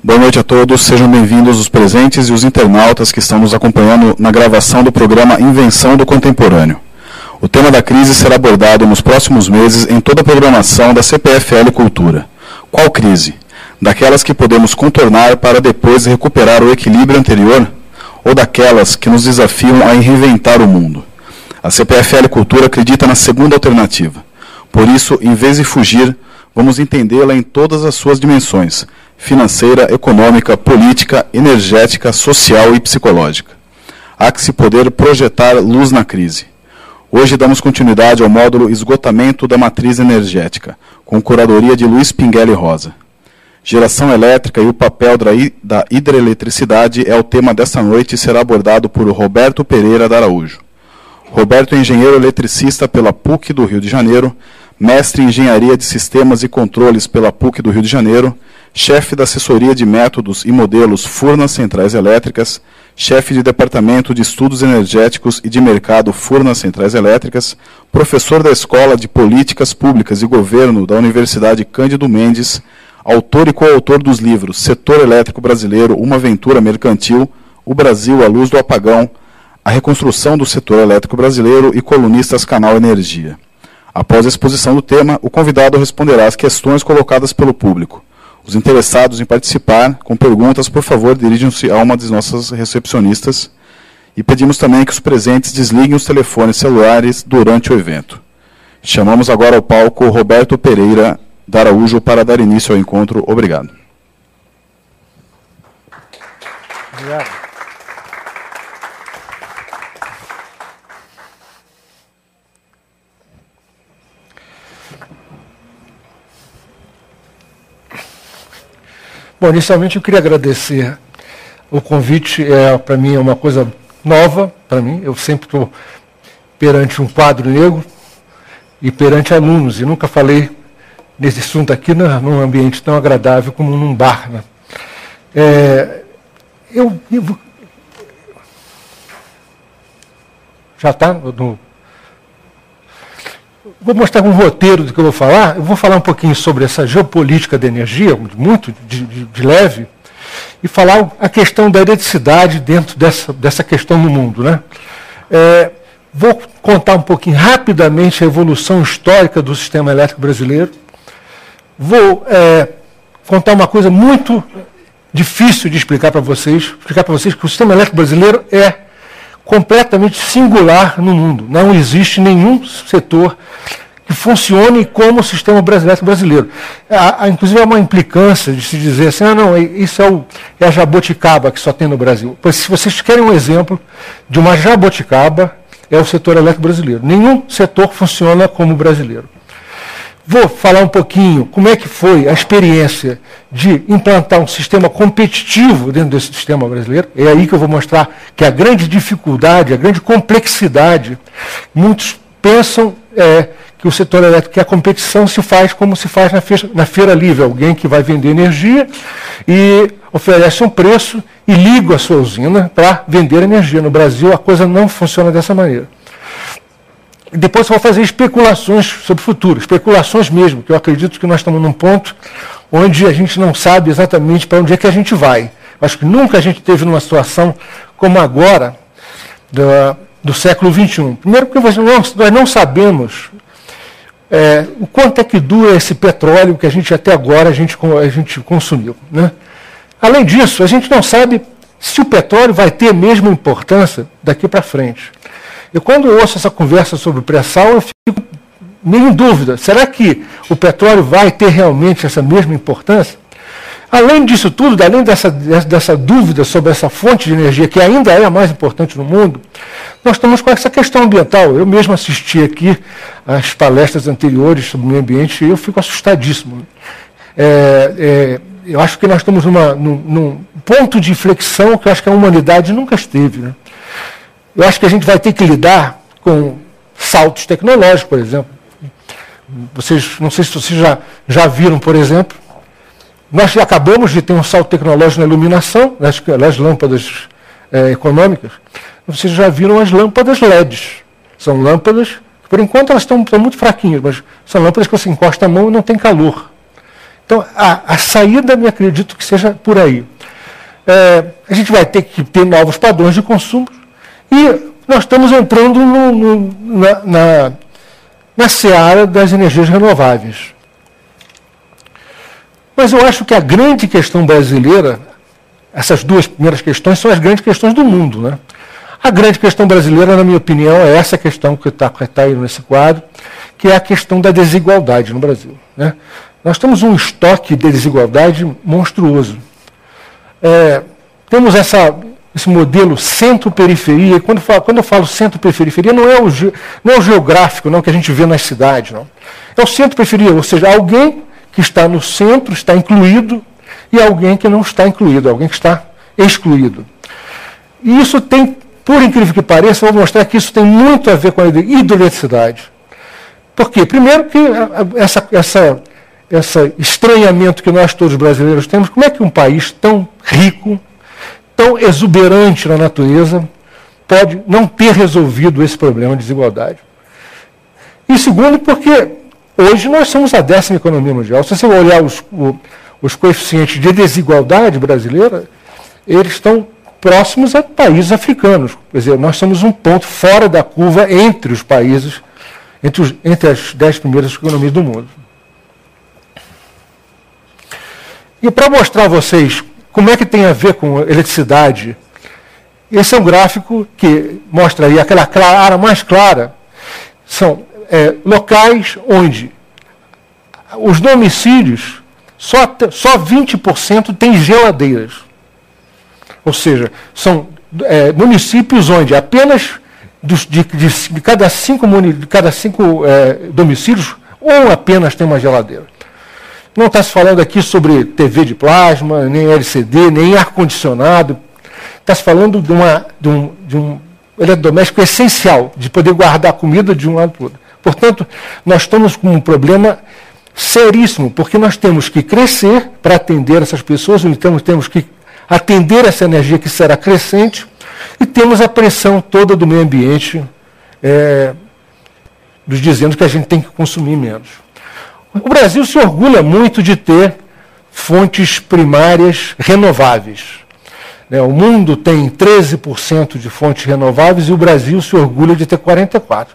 Boa noite a todos, sejam bem-vindos os presentes e os internautas que estão nos acompanhando na gravação do programa Invenção do Contemporâneo. O tema da crise será abordado nos próximos meses em toda a programação da CPFL Cultura. Qual crise? Daquelas que podemos contornar para depois recuperar o equilíbrio anterior? Ou daquelas que nos desafiam a reinventar o mundo? A CPFL Cultura acredita na segunda alternativa. Por isso, em vez de fugir, vamos entendê-la em todas as suas dimensões: financeira, econômica, política, energética, social e psicológica. Há que se poder projetar luz na crise. Hoje damos continuidade ao módulo Esgotamento da Matriz Energética, com curadoria de Luiz Pinguelli Rosa. Geração elétrica e o papel da hidroeletricidade é o tema desta noite e será abordado por Roberto Pereira de Araújo. Roberto é engenheiro eletricista pela PUC do Rio de Janeiro, mestre em Engenharia de Sistemas e Controles pela PUC do Rio de Janeiro, chefe da Assessoria de Métodos e Modelos Furnas Centrais Elétricas, chefe de Departamento de Estudos Energéticos e de Mercado Furnas Centrais Elétricas, professor da Escola de Políticas Públicas e Governo da Universidade Cândido Mendes, autor e coautor dos livros Setor Elétrico Brasileiro, Uma Aventura Mercantil, O Brasil à Luz do Apagão, A Reconstrução do Setor Elétrico Brasileiro e colunistas Canal Energia. Após a exposição do tema, o convidado responderá às questões colocadas pelo público. Os interessados em participar com perguntas, por favor, dirijam-se a uma de nossas recepcionistas e pedimos também que os presentes desliguem os telefones celulares durante o evento. Chamamos agora ao palco Roberto Pereira de Araújo para dar início ao encontro. Obrigado. Obrigado. Bom, inicialmente eu queria agradecer o convite. Para mim é uma coisa nova, para mim. Eu sempre estou perante um quadro negro e perante alunos, e nunca falei nesse assunto aqui num ambiente tão agradável como num bar, né? Já está no... Vou mostrar um roteiro do que eu vou falar. Eu vou falar um pouquinho sobre essa geopolítica da energia, muito de leve, e falar a questão da eletricidade dentro dessa questão no mundo, né? Vou contar um pouquinho rapidamente a evolução histórica do sistema elétrico brasileiro. Vou contar uma coisa muito difícil de explicar para vocês que o sistema elétrico brasileiro é completamente singular no mundo. Não existe nenhum setor que funcione como o sistema elétrico brasileiro. Inclusive, há uma implicância de se dizer assim, não, isso é a jaboticaba que só tem no Brasil. Pois, se vocês querem um exemplo de uma jaboticaba, é o setor elétrico brasileiro. Nenhum setor funciona como o brasileiro. Vou falar um pouquinho como é que foi a experiência de implantar um sistema competitivo dentro desse sistema brasileiro. É aí que eu vou mostrar que a grande dificuldade, a grande complexidade, muitos pensam que o setor elétrico, que a competição se faz como se faz na feira livre, alguém que vai vender energia e oferece um preço e liga a sua usina para vender energia. No Brasil a coisa não funciona dessa maneira. Depois eu vou fazer especulações sobre o futuro, especulações mesmo, que eu acredito que nós estamos num ponto onde a gente não sabe exatamente para onde é que a gente vai. Acho que nunca a gente teve numa situação como agora, do século XXI. Primeiro porque nós não sabemos o quanto é que dura esse petróleo que até agora a gente consumiu, né? Além disso, a gente não sabe se o petróleo vai ter a mesma importância daqui para frente. E quando eu ouço essa conversa sobre pré-sal, eu fico meio em dúvida. Será que o petróleo vai ter realmente essa mesma importância? Além disso tudo, além dessa dúvida sobre essa fonte de energia, que ainda é a mais importante no mundo, nós estamos com essa questão ambiental. Eu mesmo assisti aqui às palestras anteriores sobre o meio ambiente e eu fico assustadíssimo. Eu acho que nós estamos num ponto de inflexão que eu acho que a humanidade nunca esteve, né? Eu acho que a gente vai ter que lidar com saltos tecnológicos, por exemplo. Não sei se vocês já viram, por exemplo, nós já acabamos de ter um salto tecnológico na iluminação, nas lâmpadas econômicas. Vocês já viram as lâmpadas LEDs. São lâmpadas, por enquanto elas estão muito fraquinhas, mas são lâmpadas que você encosta a mão e não tem calor. Então, a saída, me acredito que seja por aí. A gente vai ter que ter novos padrões de consumo e nós estamos entrando na seara das energias renováveis. Mas eu acho que a grande questão brasileira, essas duas primeiras questões são as grandes questões do mundo, né? A grande questão brasileira, na minha opinião, é essa questão que está aí nesse quadro, que é a questão da desigualdade no Brasil, né? Nós temos um estoque de desigualdade monstruoso. Temos esse modelo centro-periferia, e quando eu falo centro-periferia, não é o geográfico, não, que a gente vê nas cidades, não. É o centro-periferia, ou seja, alguém que está no centro está incluído e alguém que não está incluído, alguém que está excluído. E isso tem, por incrível que pareça, eu vou mostrar que isso tem muito a ver com a hidroeletricidade. Por quê? Primeiro que esse estranhamento que nós todos brasileiros temos, como é que um país tão rico, tão exuberante na natureza, pode não ter resolvido esse problema de desigualdade? E segundo, porque hoje nós somos a 10ª economia mundial. Se você olhar os coeficientes de desigualdade brasileira, eles estão próximos a países africanos. Quer dizer, nós somos um ponto fora da curva entre os países, entre as 10 primeiras economias do mundo. E para mostrar a vocês como é que tem a ver com eletricidade, esse é um gráfico que mostra aí aquela área mais clara, são locais onde os domicílios, só 20% têm geladeiras. Ou seja, são municípios onde apenas de cada 5 domicílios, um apenas tem uma geladeira. Não está se falando aqui sobre TV de plasma, nem LCD, nem ar-condicionado. Está se falando de um eletrodoméstico essencial, de poder guardar comida de um lado para o outro. Portanto, nós estamos com um problema seríssimo, porque nós temos que crescer para atender essas pessoas, então temos que atender essa energia que será crescente, e temos a pressão toda do meio ambiente nos dizendo que a gente tem que consumir menos. O Brasil se orgulha muito de ter fontes primárias renováveis. O mundo tem 13% de fontes renováveis e o Brasil se orgulha de ter 44%.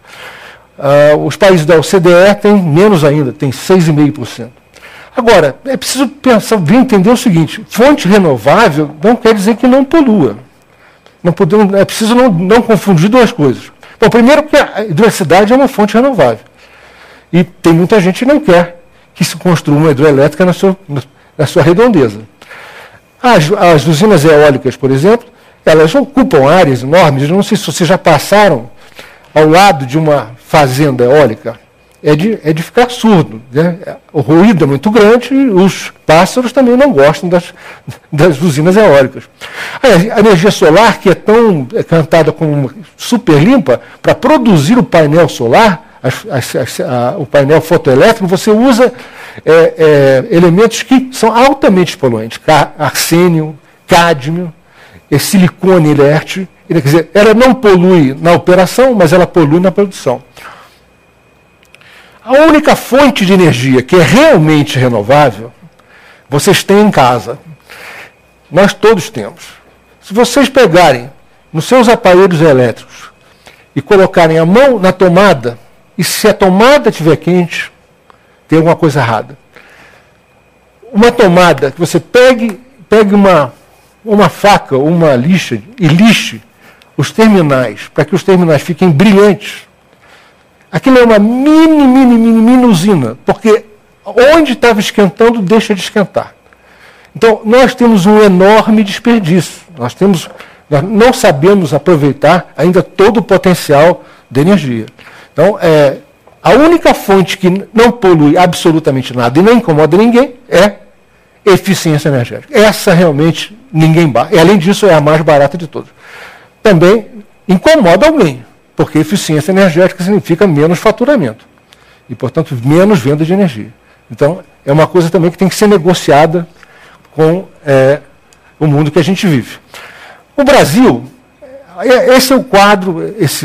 Os países da OCDE têm menos ainda, têm 6,5%. Agora, é preciso pensar, entender o seguinte: fonte renovável não quer dizer que não polua. É preciso não confundir duas coisas. Bom, primeiro que a hidroeletricidade é uma fonte renovável. E tem muita gente que não quer que se construa uma hidroelétrica na sua redondeza. As usinas eólicas, por exemplo, elas ocupam áreas enormes. Eu não sei se vocês já passaram ao lado de uma fazenda eólica. É de ficar surdo, né? O ruído é muito grande e os pássaros também não gostam das usinas eólicas. A energia solar, que é tão cantada como super limpa, para produzir o painel solar, o painel fotoelétrico, você usa elementos que são altamente poluentes, arsênio, cádmio, silicone inerte. Quer dizer, ela não polui na operação, mas ela polui na produção. A única fonte de energia que é realmente renovável, vocês têm em casa. Nós todos temos. Se vocês pegarem nos seus aparelhos elétricos e colocarem a mão na tomada, e se a tomada estiver quente, tem alguma coisa errada. Uma tomada que você pegue uma faca ou uma lixa e lixe os terminais, para que os terminais fiquem brilhantes. Aquilo é uma mini usina, porque onde estava esquentando, deixa de esquentar. Então, nós temos um enorme desperdício. Nós não sabemos aproveitar ainda todo o potencial de energia. Então, a única fonte que não polui absolutamente nada e não incomoda ninguém é eficiência energética. Essa realmente ninguém bate. E, além disso, é a mais barata de todas. Também incomoda alguém, porque eficiência energética significa menos faturamento e, portanto, menos venda de energia. Então, é uma coisa também que tem que ser negociada com o mundo que a gente vive. O Brasil, esse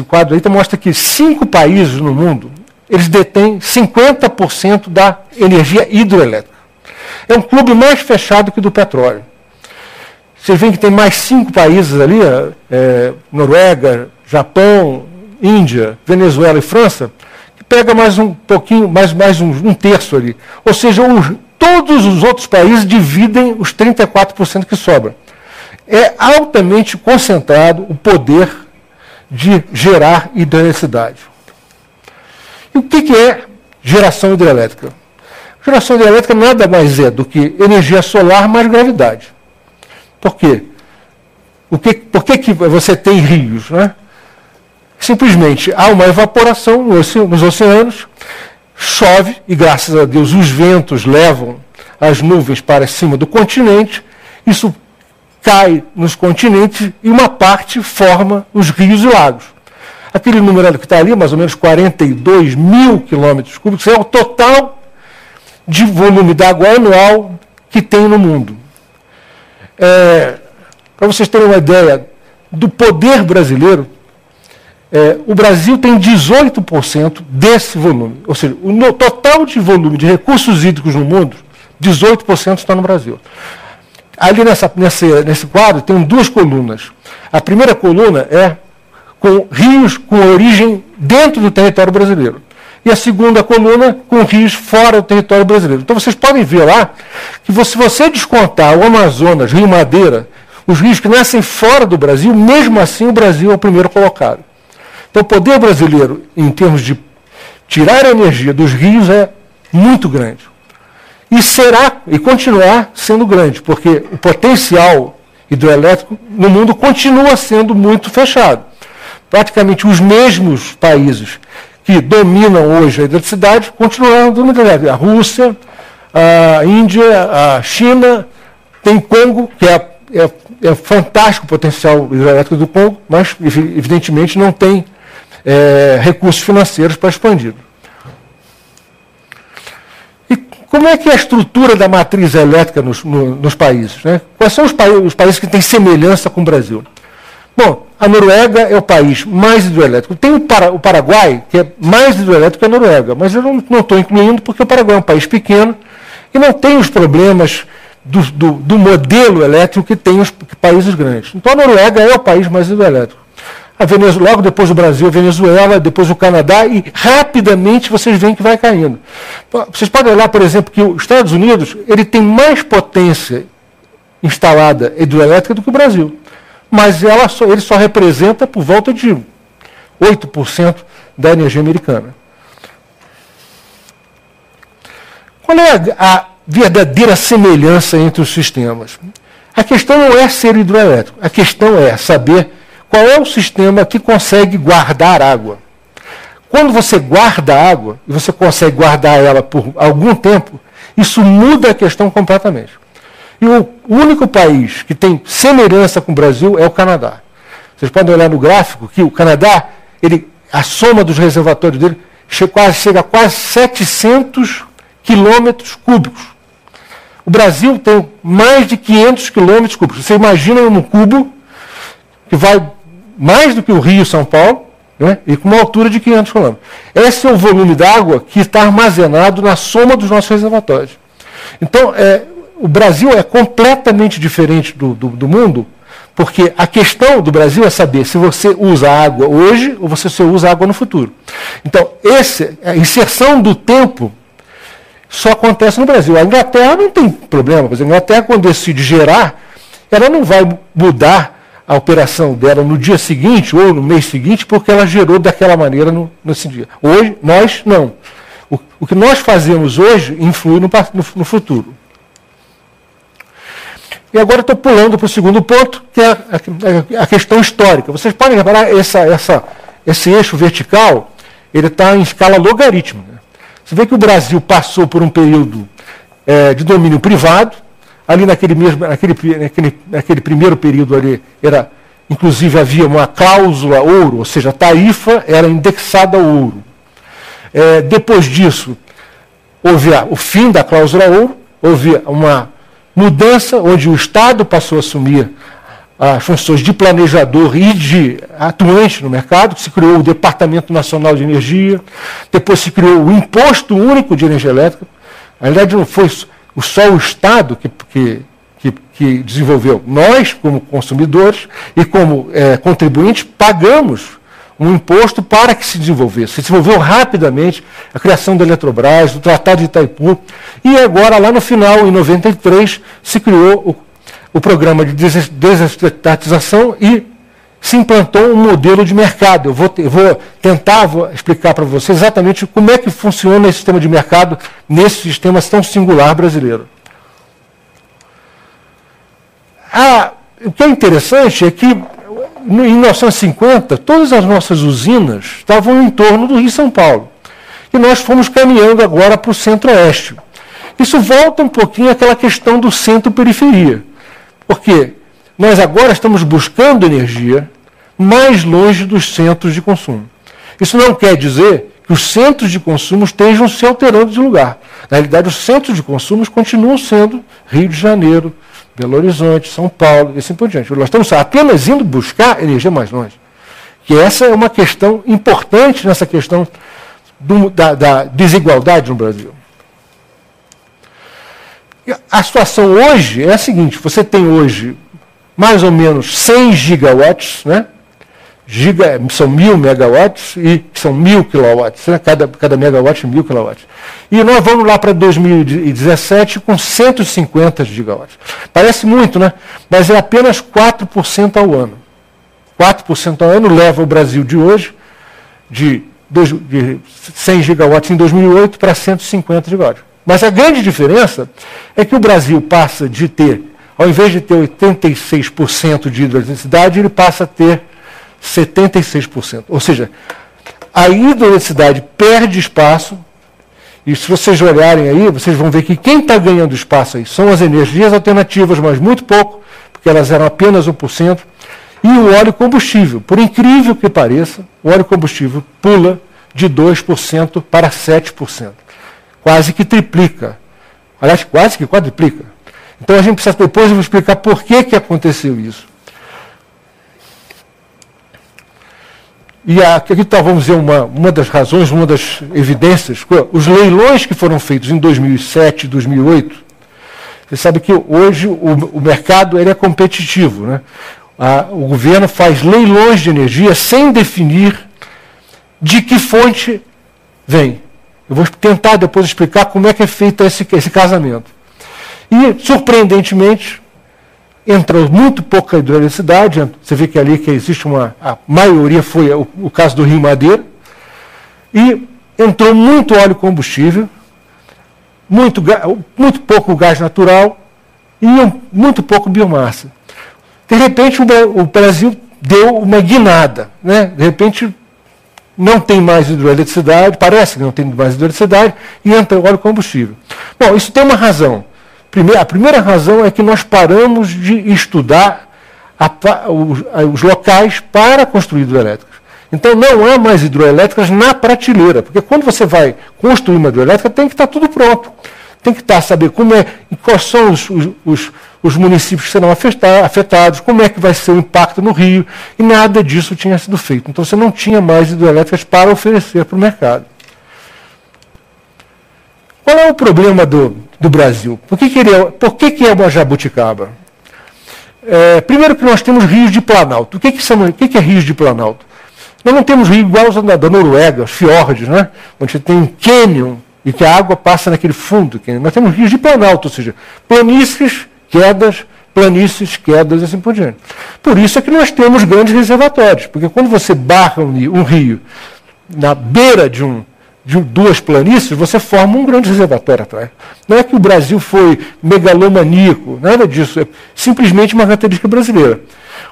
quadro aí mostra que 5 países no mundo, eles detêm 50% da energia hidroelétrica. É um clube mais fechado que o do petróleo. Vocês veem que tem mais 5 países ali, Noruega, Japão, Índia, Venezuela e França, que pega mais um pouquinho, mais um terço ali. Ou seja, todos os outros países dividem os 34% que sobram. É altamente concentrado o poder de gerar hidroeletricidade. E o que é geração hidrelétrica? Geração hidrelétrica nada mais é do que energia solar mais gravidade. Por quê? Por que você tem rios? Né? Simplesmente há uma evaporação nos oceanos, chove, e graças a Deus os ventos levam as nuvens para cima do continente, isso cai nos continentes e uma parte forma os rios e lagos. Aquele número que está ali, mais ou menos 42 mil quilômetros cúbicos, é o total de volume d'água anual que tem no mundo. Para vocês terem uma ideia do poder brasileiro, o Brasil tem 18% desse volume. Ou seja, o total de volume de recursos hídricos no mundo, 18% está no Brasil. Ali nesse quadro tem 2 colunas. A primeira coluna é com rios com origem dentro do território brasileiro. E a segunda coluna com rios fora do território brasileiro. Então vocês podem ver lá que se você descontar o Amazonas, Rio Madeira, os rios que nascem fora do Brasil, mesmo assim o Brasil é o primeiro colocado. Então o poder brasileiro, em termos de tirar a energia dos rios, é muito grande. E continuar sendo grande, porque o potencial hidroelétrico no mundo continua sendo muito fechado. Praticamente os mesmos países que dominam hoje a eletricidade continuam dominando. A Rússia, a Índia, a China, tem Congo, que é fantástico o potencial hidrelétrico do Congo, mas evidentemente não tem recursos financeiros para expandir. E como é que é a estrutura da matriz elétrica nos países? Né? Quais são os países que têm semelhança com o Brasil? Bom, a Noruega é o país mais hidroelétrico. Tem o Paraguai, que é mais hidroelétrico que a Noruega, mas eu não estou incluindo porque o Paraguai é um país pequeno e não tem os problemas do modelo elétrico que tem os países grandes. Então a Noruega é o país mais hidroelétrico. Logo depois do Brasil, a Venezuela, depois o Canadá, e rapidamente vocês veem que vai caindo. Vocês podem olhar, por exemplo, que os Estados Unidos ele tem mais potência instalada hidroelétrica do que o Brasil. Mas ele só representa por volta de 8% da energia americana. Qual é a verdadeira semelhança entre os sistemas? A questão não é ser hidroelétrico, a questão é saber qual é o sistema que consegue guardar água. Quando você guarda água, e você consegue guardar ela por algum tempo, isso muda a questão completamente. E o único país que tem semelhança com o Brasil é o Canadá. Vocês podem olhar no gráfico que o Canadá, a soma dos reservatórios dele chega a quase 700 quilômetros cúbicos. O Brasil tem mais de 500 quilômetros cúbicos. Você imagina um cubo que vai mais do que o Rio São Paulo, né, e com uma altura de 500 quilômetros. Esse é o volume d'água que está armazenado na soma dos nossos reservatórios. Então, o Brasil é completamente diferente do mundo, porque a questão do Brasil é saber se você usa água hoje ou se você usa água no futuro. Então, a inserção do tempo só acontece no Brasil. A Inglaterra não tem problema, mas a Inglaterra, quando decide gerar, ela não vai mudar a operação dela no dia seguinte ou no mês seguinte, porque ela gerou daquela maneira nesse dia. Hoje, nós não. O que nós fazemos hoje influi no futuro. E agora estou pulando para o segundo ponto, que é a questão histórica. Vocês podem reparar, esse eixo vertical, ele está em escala logarítmica. Você vê que o Brasil passou por um período de domínio privado. Ali naquele primeiro período ali, inclusive havia uma cláusula ouro, ou seja, a tarifa era indexada ao ouro. Depois disso, houve o fim da cláusula ouro, houve uma mudança onde o Estado passou a assumir as funções de planejador e de atuante no mercado, se criou o Departamento Nacional de Energia, depois se criou o Imposto Único de Energia Elétrica. Na verdade, não foi só o Estado que desenvolveu. Nós, como consumidores e como contribuintes, pagamos um imposto para que se desenvolvesse. Se desenvolveu rapidamente a criação da Eletrobras, o Tratado de Itaipu, e agora, lá no final, em 93, se criou o programa de desestatização e se implantou um modelo de mercado. Eu vou tentar explicar para você exatamente como é que funciona esse sistema de mercado nesse sistema tão singular brasileiro. O que é interessante é que, em 1950, todas as nossas usinas estavam em torno do Rio e São Paulo. E nós fomos caminhando agora para o centro-oeste. Isso volta um pouquinho àquela questão do centro-periferia. Porque nós agora estamos buscando energia mais longe dos centros de consumo. Isso não quer dizer que os centros de consumo estejam se alterando de lugar. Na realidade, os centros de consumo continuam sendo Rio de Janeiro, Belo Horizonte, São Paulo e assim por diante. Nós estamos apenas indo buscar energia mais longe. Que essa é uma questão importante nessa questão da desigualdade no Brasil. A situação hoje é a seguinte: você tem hoje mais ou menos 100 gigawatts, né? São 1.000 megawatts e são 1.000 quilowatts, né? cada megawatt 1.000 quilowatts. E nós vamos lá para 2017 com 150 gigawatts. Parece muito, né? Mas é apenas 4% ao ano. 4% ao ano leva o Brasil de hoje de 100 gigawatts em 2008 para 150 gigawatts. Mas a grande diferença é que o Brasil passa de ter, ao invés de ter 86% de hidroeletricidade, ele passa a ter 76%. Ou seja, a hidroeletricidade perde espaço, e se vocês olharem aí, vocês vão ver que quem está ganhando espaço aí são as energias alternativas, mas muito pouco, porque elas eram apenas 1%, e o óleo combustível. Por incrível que pareça, o óleo combustível pula de 2% para 7%. Quase que triplica. Aliás, quase que quadriplica. Então a gente precisa, depois eu vou explicar por que aconteceu isso. E aqui está, vamos dizer, uma das razões, uma das evidências, os leilões que foram feitos em 2007 e 2008, você sabe que hoje o mercado ele é competitivo, né? O governo faz leilões de energia sem definir de que fonte vem. Eu vou tentar depois explicar como é que é feito esse casamento. E, surpreendentemente, entrou muito pouca hidroeletricidade. Você vê que ali que existe a maioria foi o caso do Rio Madeira. E entrou muito óleo combustível, muito pouco gás natural e muito pouco biomassa. De repente, o Brasil deu uma guinada, né? De repente, não tem mais hidroeletricidade, parece que não tem mais hidroeletricidade, e entra óleo combustível. Bom, isso tem uma razão. A primeira razão é que nós paramos de estudar os locais para construir hidrelétricas. Então não há mais hidroelétricas na prateleira, porque quando você vai construir uma hidrelétrica tem que estar tudo pronto. Tem que saber quais são os municípios que serão afetados, como é que vai ser o impacto no rio, e nada disso tinha sido feito. Então você não tinha mais hidrelétricas para oferecer para o mercado. Qual é o problema do Brasil? Por que é uma jabuticaba? Primeiro que nós temos rios de planalto. O que é rios de planalto? Nós não temos rio igual aos da Noruega, os fiordes, né? Onde você tem um cânion e que a água passa naquele fundo. Nós temos rios de planalto, ou seja, planícies, quedas e assim por diante. Por isso é que nós temos grandes reservatórios, porque quando você barra um rio na beira de duas planícies, você forma um grande reservatório atrás. Não é que o Brasil foi megalomaníaco, nada disso, é simplesmente uma característica brasileira.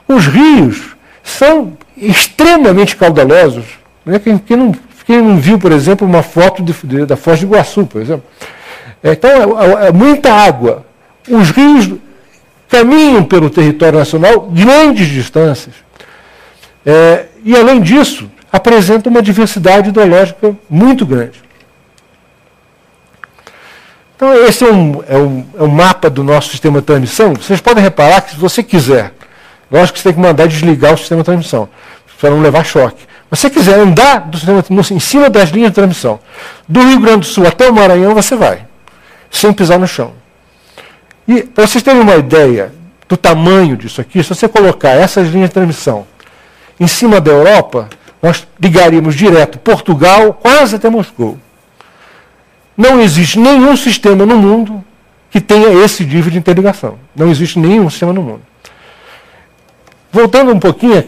Os rios são extremamente caudalosos. Né? Quem não viu, por exemplo, uma foto da Foz do Iguaçu, por exemplo. Então, é muita água. Os rios caminham pelo território nacional grandes distâncias. E, além disso, apresenta uma diversidade hidrológica muito grande. Então, esse é um mapa do nosso sistema de transmissão. Vocês podem reparar que, se você quiser, lógico que você tem que mandar desligar o sistema de transmissão, para não levar choque. Mas se você quiser andar em cima das linhas de transmissão, do Rio Grande do Sul até o Maranhão, você vai, sem pisar no chão. E, para vocês terem uma ideia do tamanho disso aqui, se você colocar essas linhas de transmissão em cima da Europa, nós ligaríamos direto Portugal quase até Moscou. Não existe nenhum sistema no mundo que tenha esse nível de interligação. Não existe nenhum sistema no mundo. Voltando um pouquinho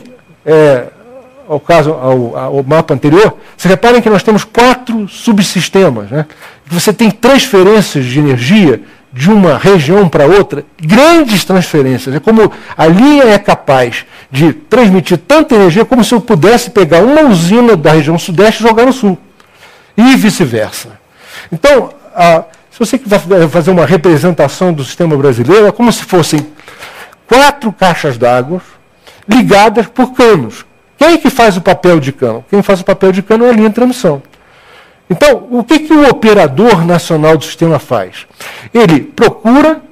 ao mapa anterior, vocês reparem que nós temos 4 subsistemas, né? Você tem transferências de energia de uma região para outra, grandes transferências. É como a linha é capaz de transmitir tanta energia como se eu pudesse pegar uma usina da região sudeste e jogar no sul. E vice-versa. Então, se você quiser fazer uma representação do sistema brasileiro, é como se fossem 4 caixas d'água ligadas por canos. Quem é que faz o papel de cano? Quem faz o papel de cano é a linha de transmissão. Então, o que o operador nacional do sistema faz? Ele procura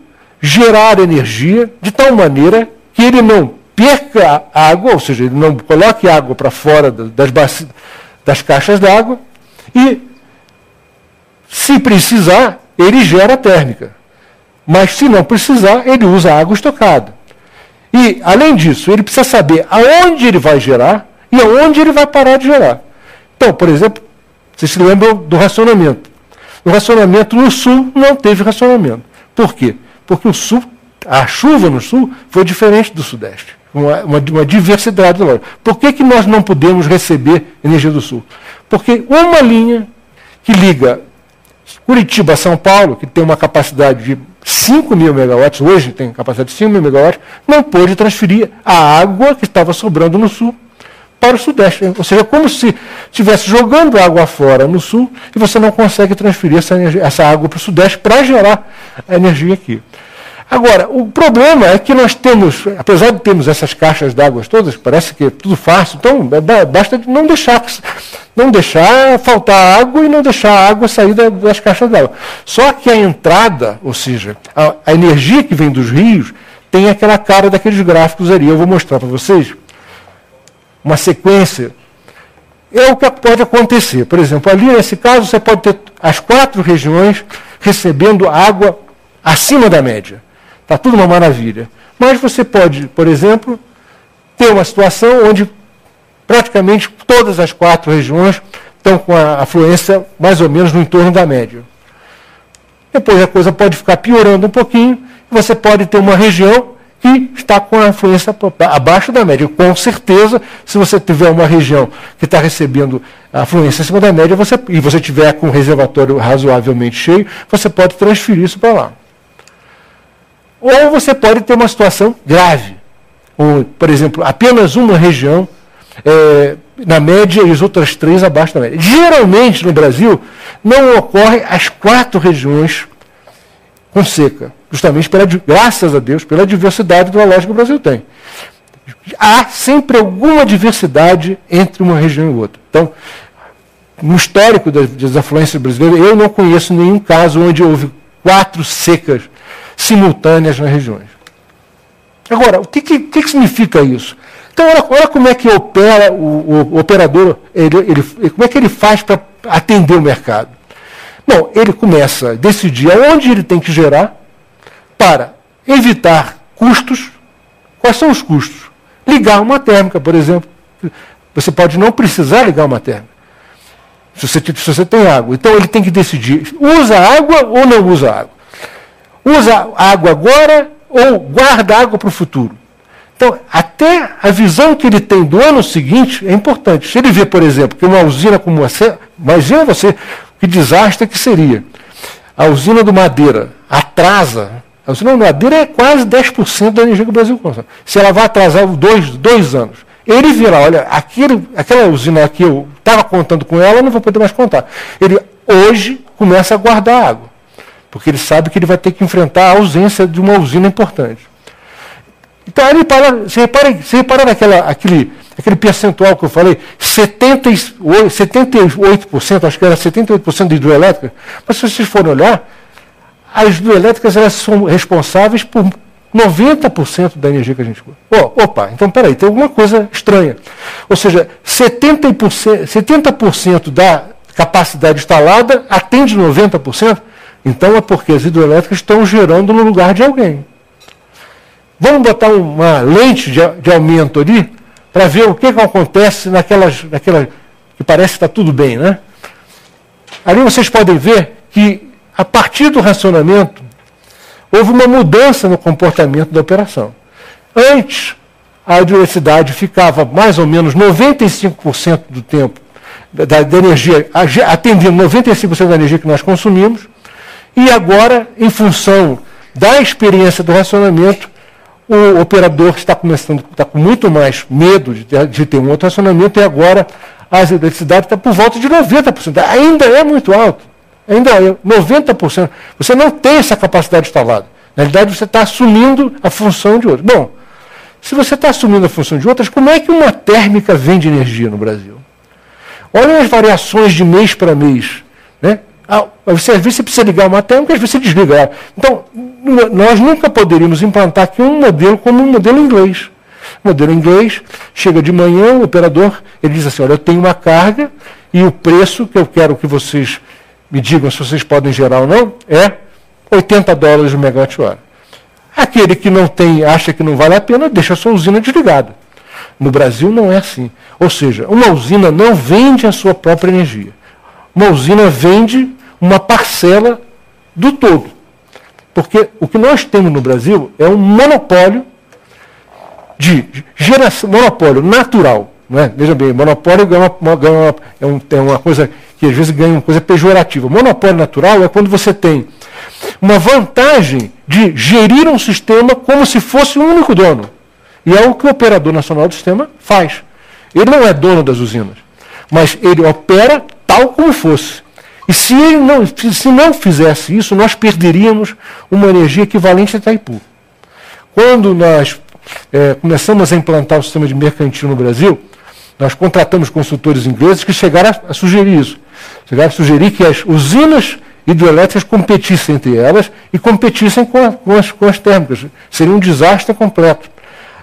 gerar energia de tal maneira que ele não perca água, ou seja, ele não coloque água para fora das caixas d'água e, se precisar, ele gera térmica. Mas, se não precisar, ele usa água estocada. E, além disso, ele precisa saber aonde ele vai gerar e aonde ele vai parar de gerar. Então, por exemplo, vocês se lembram do racionamento. O racionamento no sul não teve racionamento. Por quê? Porque o sul, a chuva no sul foi diferente do sudeste. Uma diversidade da lógica. Por que nós não podemos receber energia do sul? Porque uma linha que liga Curitiba a São Paulo, que tem uma capacidade de 5.000 megawatts, hoje tem capacidade de 5.000 megawatts, não pôde transferir a água que estava sobrando no sul para o sudeste. Ou seja, é como se estivesse jogando água fora no sul e você não consegue transferir essa água para o sudeste para gerar a energia aqui. Agora, o problema é que nós temos, apesar de termos essas caixas d'água todas, parece que é tudo fácil, então basta não deixar faltar água e não deixar a água sair das caixas d'água. Só que a entrada, ou seja, a energia que vem dos rios, tem aquela cara daqueles gráficos ali. Eu vou mostrar para vocês uma sequência. É o que pode acontecer. Por exemplo, ali nesse caso, você pode ter as 4 regiões recebendo água acima da média. Está tudo uma maravilha. Mas você pode, por exemplo, ter uma situação onde praticamente todas as 4 regiões estão com a afluência mais ou menos no entorno da média. Depois a coisa pode ficar piorando um pouquinho, e você pode ter uma região que está com a afluência abaixo da média. Com certeza, se você tiver uma região que está recebendo a afluência acima da média, e você tiver com um reservatório razoavelmente cheio, você pode transferir isso para lá. Ou você pode ter uma situação grave, ou, por exemplo, apenas uma região na média e as outras 3 abaixo da média. Geralmente, no Brasil, não ocorre as 4 regiões com seca, justamente graças a Deus, pela diversidade da lógica que o Brasil tem. Há sempre alguma diversidade entre uma região e outra. Então, no histórico das afluências brasileiras, eu não conheço nenhum caso onde houve 4 secas simultâneas nas regiões. Agora, o que significa isso? Então, olha como é que opera o operador, como é que ele faz para atender o mercado. Bom, ele começa a decidir aonde ele tem que gerar para evitar custos. Quais são os custos? Ligar uma térmica, por exemplo. Você pode não precisar ligar uma térmica, se você tem água. Então, ele tem que decidir, usa água ou não usa água? Usa água agora ou guarda água para o futuro? Então, até a visão que ele tem do ano seguinte é importante. Se ele vê, por exemplo, que uma usina como essa, imagina você que desastre que seria. A usina do Madeira atrasa, a usina do Madeira é quase 10% da energia que o Brasil consome. Se ela vai atrasar 2 anos, ele virá, olha, aquela usina que eu estava contando com ela, eu não vou poder mais contar. Ele hoje começa a guardar água, porque ele sabe que ele vai ter que enfrentar a ausência de uma usina importante. Então, você repara aquele percentual que eu falei, 78%, acho que era 78% de hidroelétricas, mas se vocês forem olhar, as hidroelétricas elas são responsáveis por 90% da energia que a gente usa. Opa, então peraí, tem alguma coisa estranha. Ou seja, 70% da capacidade instalada atende 90%, Então é porque as hidrelétricas estão gerando no lugar de alguém. Vamos botar uma lente de aumento ali para ver o que acontece naquelas que parece que está tudo bem, né? Ali vocês podem ver que, a partir do racionamento, houve uma mudança no comportamento da operação. Antes, a eletricidade ficava mais ou menos 95% do tempo da energia, atendendo 95% da energia que nós consumimos, e agora, em função da experiência do racionamento, o operador está com muito mais medo de ter um outro racionamento, e agora a eletricidade está por volta de 90%. Ainda é muito alto. Ainda é 90%. Você não tem essa capacidade instalada. Na realidade, você está assumindo a função de outros. Bom, se você está assumindo a função de outras, como é que uma térmica vende energia no Brasil? Olhem as variações de mês para mês. Né? Às vezes você precisa ligar uma térmica, às vezes você desliga ela. Então, nós nunca poderíamos implantar aqui um modelo como um modelo inglês. O modelo inglês, chega de manhã, o operador, ele diz assim, olha, eu tenho uma carga e o preço que eu quero que vocês me digam se vocês podem gerar ou não, é $80 o megawatt-hora. Aquele que não tem, acha que não vale a pena, deixa a sua usina desligada. No Brasil não é assim. Ou seja, uma usina não vende a sua própria energia. Uma usina vende uma parcela do todo. Porque o que nós temos no Brasil é um monopólio de geração, monopólio natural. Não é? Veja bem, monopólio é uma coisa que às vezes ganha uma coisa pejorativa. Monopólio natural é quando você tem uma vantagem de gerir um sistema como se fosse um único dono. E é o que o Operador Nacional do Sistema faz. Ele não é dono das usinas, mas ele opera tal como fosse. E se não fizesse isso, nós perderíamos uma energia equivalente a Itaipu. Quando nós começamos a implantar o sistema de mercantil no Brasil, nós contratamos consultores ingleses que chegaram a sugerir isso. Chegaram a sugerir que as usinas hidrelétricas competissem entre elas e competissem com as térmicas. Seria um desastre completo.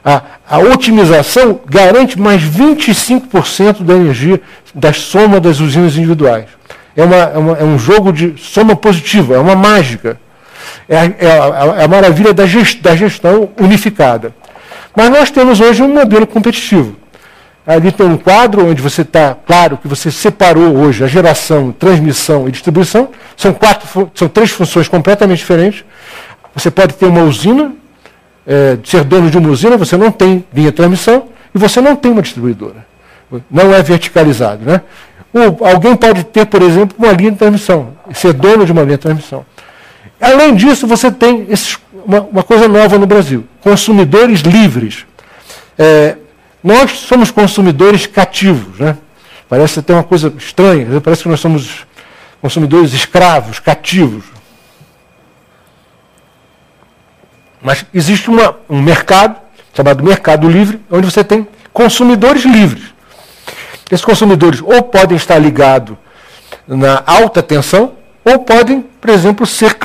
A otimização garante mais 25% da energia da soma das usinas individuais. É um jogo de soma positiva, é uma mágica. É a maravilha da gestão unificada. Mas nós temos hoje um modelo competitivo. Ali tem um quadro onde você está, claro, que você separou hoje a geração, transmissão e distribuição. São 3 funções completamente diferentes. Você pode ter uma usina, ser dono de uma usina, você não tem linha de transmissão e você não tem uma distribuidora. Não é verticalizado. Né? Alguém pode ter, por exemplo, uma linha de transmissão, ser dono de uma linha de transmissão. Além disso, você tem uma coisa nova no Brasil, consumidores livres. Nós somos consumidores cativos. Né? Parece até uma coisa estranha, parece que nós somos consumidores escravos, cativos. Mas existe um mercado, chamado mercado livre, onde você tem consumidores livres. Esses consumidores ou podem estar ligados na alta tensão, ou podem, por exemplo, ser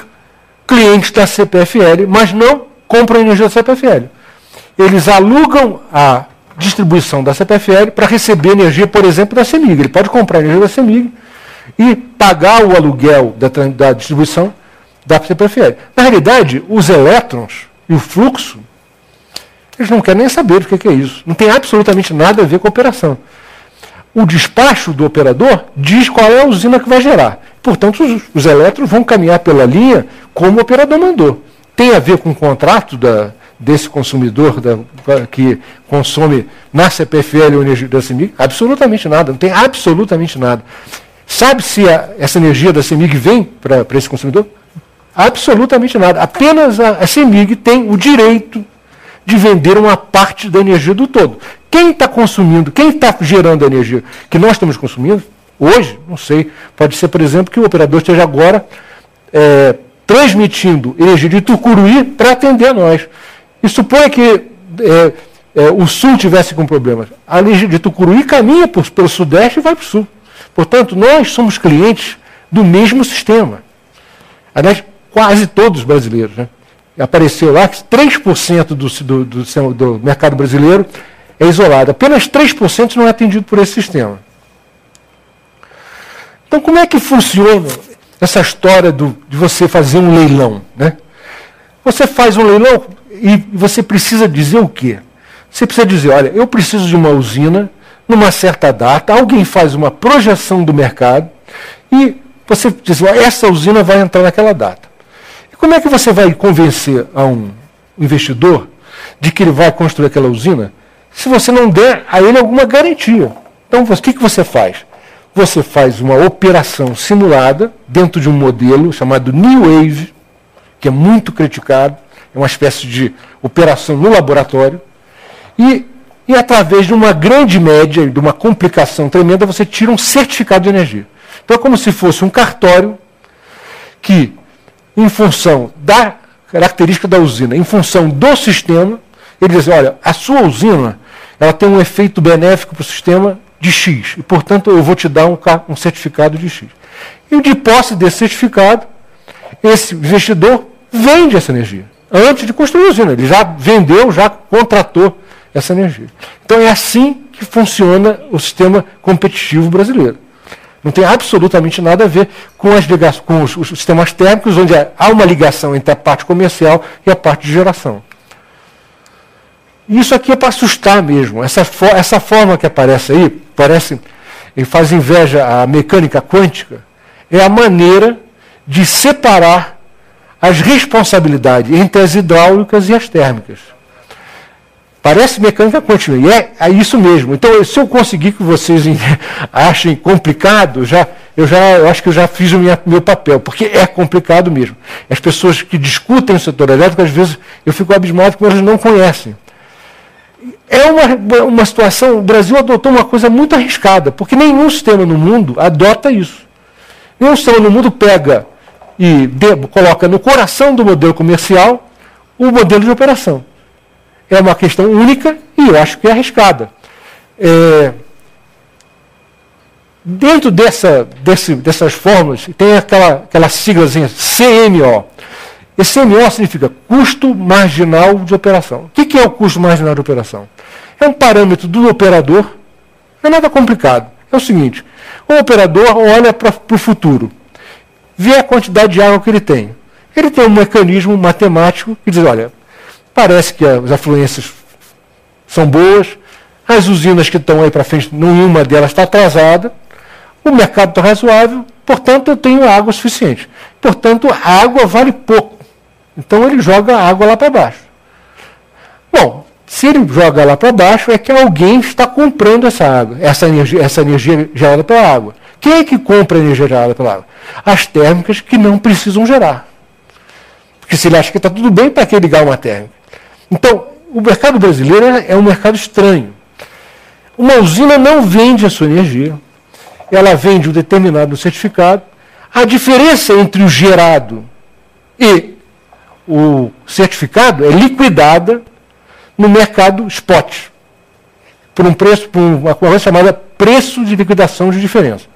clientes da CPFL, mas não compram energia da CPFL. Eles alugam a distribuição da CPFL para receber energia, por exemplo, da CEMIG. Ele pode comprar energia da CEMIG e pagar o aluguel da distribuição da CPFL. Na realidade, os elétrons e o fluxo, eles não querem nem saber do que é isso. Não tem absolutamente nada a ver com a operação. O despacho do operador diz qual é a usina que vai gerar. Portanto, os elétrons vão caminhar pela linha como o operador mandou. Tem a ver com o contrato desse consumidor que consome na CPFL ou energia da CEMIG? Absolutamente nada, não tem absolutamente nada. Sabe se essa energia da CEMIG vem para esse consumidor? Absolutamente nada. Apenas a CEMIG tem o direito de vender uma parte da energia do todo. Quem está consumindo, quem está gerando a energia que nós estamos consumindo, hoje, não sei, pode ser, por exemplo, que o operador esteja agora transmitindo energia de Tucuruí para atender a nós. E suponha que o Sul tivesse com problemas. A energia de Tucuruí caminha pelo Sudeste e vai para o Sul. Portanto, nós somos clientes do mesmo sistema. Aliás, quase todos os brasileiros. Né? Apareceu lá que 3% do mercado brasileiro é isolado. Apenas 3% não é atendido por esse sistema. Então, como é que funciona essa história de você fazer um leilão, né? Você faz um leilão e você precisa dizer o quê? Você precisa dizer, olha, eu preciso de uma usina numa certa data, alguém faz uma projeção do mercado e você diz, olha, essa usina vai entrar naquela data. E como é que você vai convencer a um investidor de que ele vai construir aquela usina se você não der a ele alguma garantia? Então, o que você faz? Você faz uma operação simulada dentro de um modelo chamado New Wave, que é muito criticado, é uma espécie de operação no laboratório, e através de uma grande média, de uma complicação tremenda, você tira um certificado de energia. Então é como se fosse um cartório que, em função da característica da usina, em função do sistema, ele diz, olha, a sua usina ela tem um efeito benéfico para o sistema de X, e, portanto, eu vou te dar um certificado de X. E de posse desse certificado, esse investidor vende essa energia. Antes de construir a usina, ele já vendeu, já contratou essa energia. Então é assim que funciona o sistema competitivo brasileiro. Não tem absolutamente nada a ver com os sistemas térmicos, onde há uma ligação entre a parte comercial e a parte de geração. Isso aqui é para assustar mesmo. Essa forma que aparece aí, e faz inveja à mecânica quântica, é a maneira de separar as responsabilidades entre as hidráulicas e as térmicas. Parece mecânica quântica, e é isso mesmo. Então, se eu conseguir que vocês achem complicado, eu acho que eu já fiz o meu papel, porque é complicado mesmo. As pessoas que discutem o setor elétrico, às vezes, eu fico abismado porque elas não conhecem. É uma situação, o Brasil adotou uma coisa muito arriscada, porque nenhum sistema no mundo adota isso. Nenhum sistema no mundo pega e coloca no coração do modelo comercial o modelo de operação. É uma questão única e eu acho que é arriscada. Dentro dessas fórmulas, tem aquela siglazinha CMO. Esse CMO significa custo marginal de operação. O que é o custo marginal de operação? É um parâmetro do operador, não é nada complicado. É o seguinte, o operador olha para o futuro, vê a quantidade de água que ele tem. Ele tem um mecanismo matemático que diz, olha, parece que as afluências são boas, as usinas que estão aí para frente, nenhuma delas está atrasada, o mercado está razoável, portanto eu tenho água suficiente. Portanto, a água vale pouco. Então ele joga a água lá para baixo. Bom, se ele joga lá para baixo, é que alguém está comprando essa água, essa energia gerada pela água. Quem é que compra a energia gerada pela água? As térmicas que não precisam gerar. Porque se ele acha que está tudo bem, para que ligar uma térmica? Então, o mercado brasileiro é um mercado estranho. Uma usina não vende a sua energia, ela vende um determinado certificado. A diferença entre o gerado e o certificado é liquidada no mercado spot, por uma coisa chamada preço de liquidação de diferença.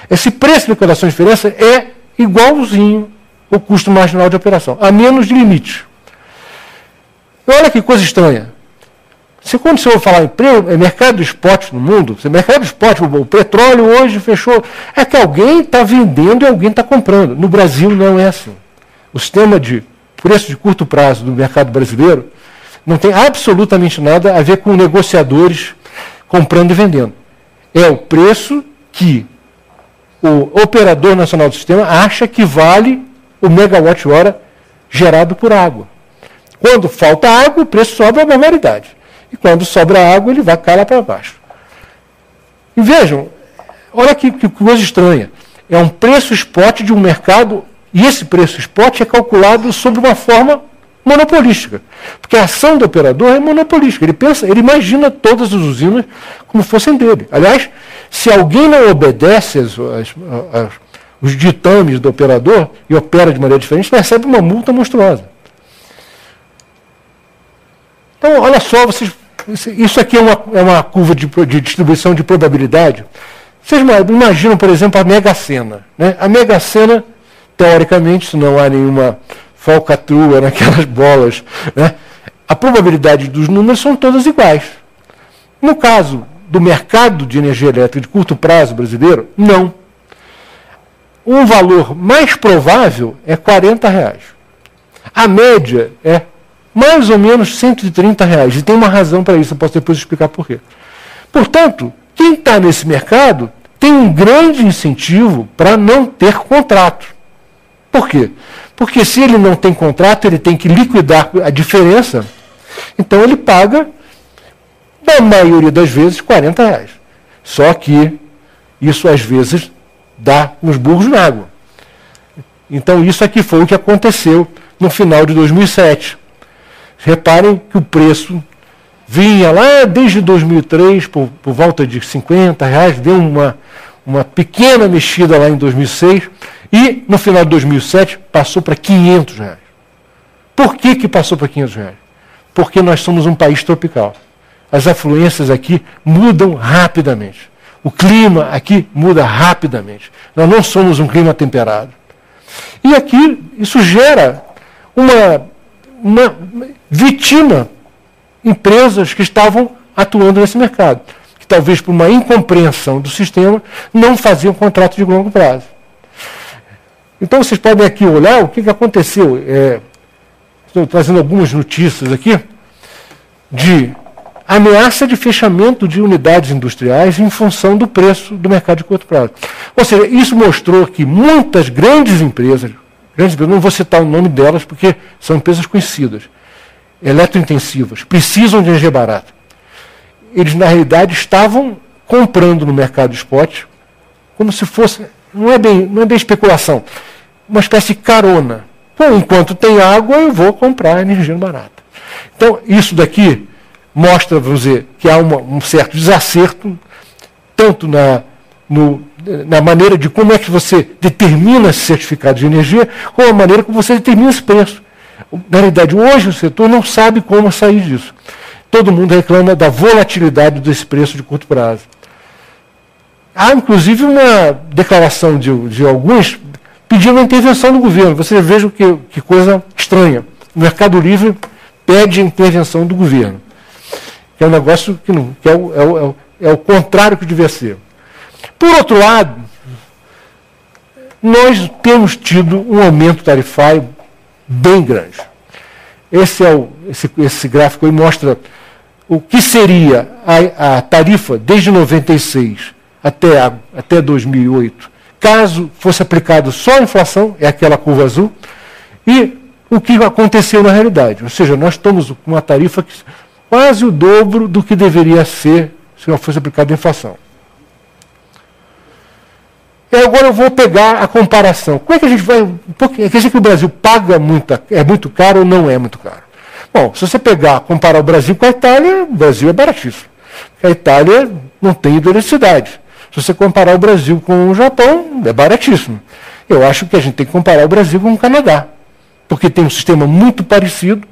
Esse preço de liquidação de diferença é igualzinho ao custo marginal de operação, a menos de limite. Olha que coisa estranha. Quando você vai falar em mercado spot no mundo, mercado spot, o petróleo hoje fechou, é que alguém está vendendo e alguém está comprando. No Brasil não é assim. O sistema de preço de curto prazo do mercado brasileiro não tem absolutamente nada a ver com negociadores comprando e vendendo. É o preço que o operador nacional do sistema acha que vale o megawatt-hora gerado por água. Quando falta água, o preço sobe a barbaridade. E quando sobra água, ele vai cair lá para baixo. E vejam, olha que coisa estranha. É um preço spot de um mercado, e esse preço spot é calculado sob uma forma monopolística. Porque a ação do operador é monopolística. Ele imagina todas as usinas como fossem dele. Aliás, se alguém não obedece os ditames do operador e opera de maneira diferente, recebe uma multa monstruosa. Então, olha só, isso aqui é uma curva de distribuição de probabilidade. Vocês imaginam, por exemplo, a Mega-Sena. Né? A Mega-Sena, teoricamente, se não há nenhuma falcatrua naquelas bolas, né? A probabilidade dos números são todas iguais. No caso do mercado de energia elétrica de curto prazo brasileiro, não. um valor mais provável é R$40. A média é mais ou menos R$130. E tem uma razão para isso, eu posso depois explicar por quê. Portanto, quem está nesse mercado tem um grande incentivo para não ter contrato. Por quê? Porque se ele não tem contrato, ele tem que liquidar a diferença, então ele paga, na maioria das vezes, R$40. Só que isso, às vezes, dá uns burros na água. Então, isso aqui foi o que aconteceu no final de 2007. Reparem que o preço vinha lá desde 2003, por volta de R$50, deu uma pequena mexida lá em 2006, e no final de 2007 passou para R$500. Por que passou para R$500? Porque nós somos um país tropical. As afluências aqui mudam rapidamente. O clima aqui muda rapidamente. Nós não somos um clima temperado. E aqui isso gera vitima empresas que estavam atuando nesse mercado, que talvez por uma incompreensão do sistema não faziam contrato de longo prazo. Então vocês podem aqui olhar o que aconteceu. Estou trazendo algumas notícias aqui de ameaça de fechamento de unidades industriais em função do preço do mercado de curto prazo. Ou seja, isso mostrou que muitas grandes empresas, não vou citar o nome delas porque são empresas conhecidas, eletrointensivas, precisam de energia barata. Eles, na realidade, estavam comprando no mercado spot como se fosse, não é bem especulação, uma espécie de carona. Então, enquanto tem água, eu vou comprar energia barata. Então, isso daqui mostra, vamos dizer, que há um certo desacerto, tanto na maneira de como é que você determina esse certificado de energia, como a maneira como você determina esse preço. Na realidade, hoje o setor não sabe como sair disso. Todo mundo reclama da volatilidade desse preço de curto prazo. Há, inclusive, uma declaração de alguns pedindo a intervenção do governo. Vocês vejam que coisa estranha. O Mercado Livre pede a intervenção do governo. Que é um negócio que é o contrário que devia ser. Por outro lado, nós temos tido um aumento tarifário bem grande. Esse gráfico aí mostra o que seria a tarifa desde 96 até 2008, caso fosse aplicado só a inflação, é aquela curva azul, e o que aconteceu na realidade. Ou seja, nós estamos com uma tarifa quase o dobro do que deveria ser se não fosse aplicada a inflação. E agora eu vou pegar a comparação. Como é que a gente vai... Quer dizer que o Brasil paga é muito caro ou não é muito caro? Bom, se você comparar o Brasil com a Itália, o Brasil é baratíssimo. A Itália não tem hidroeletricidade. Se você comparar o Brasil com o Japão, é baratíssimo. Eu acho que a gente tem que comparar o Brasil com o Canadá, porque tem um sistema muito parecido,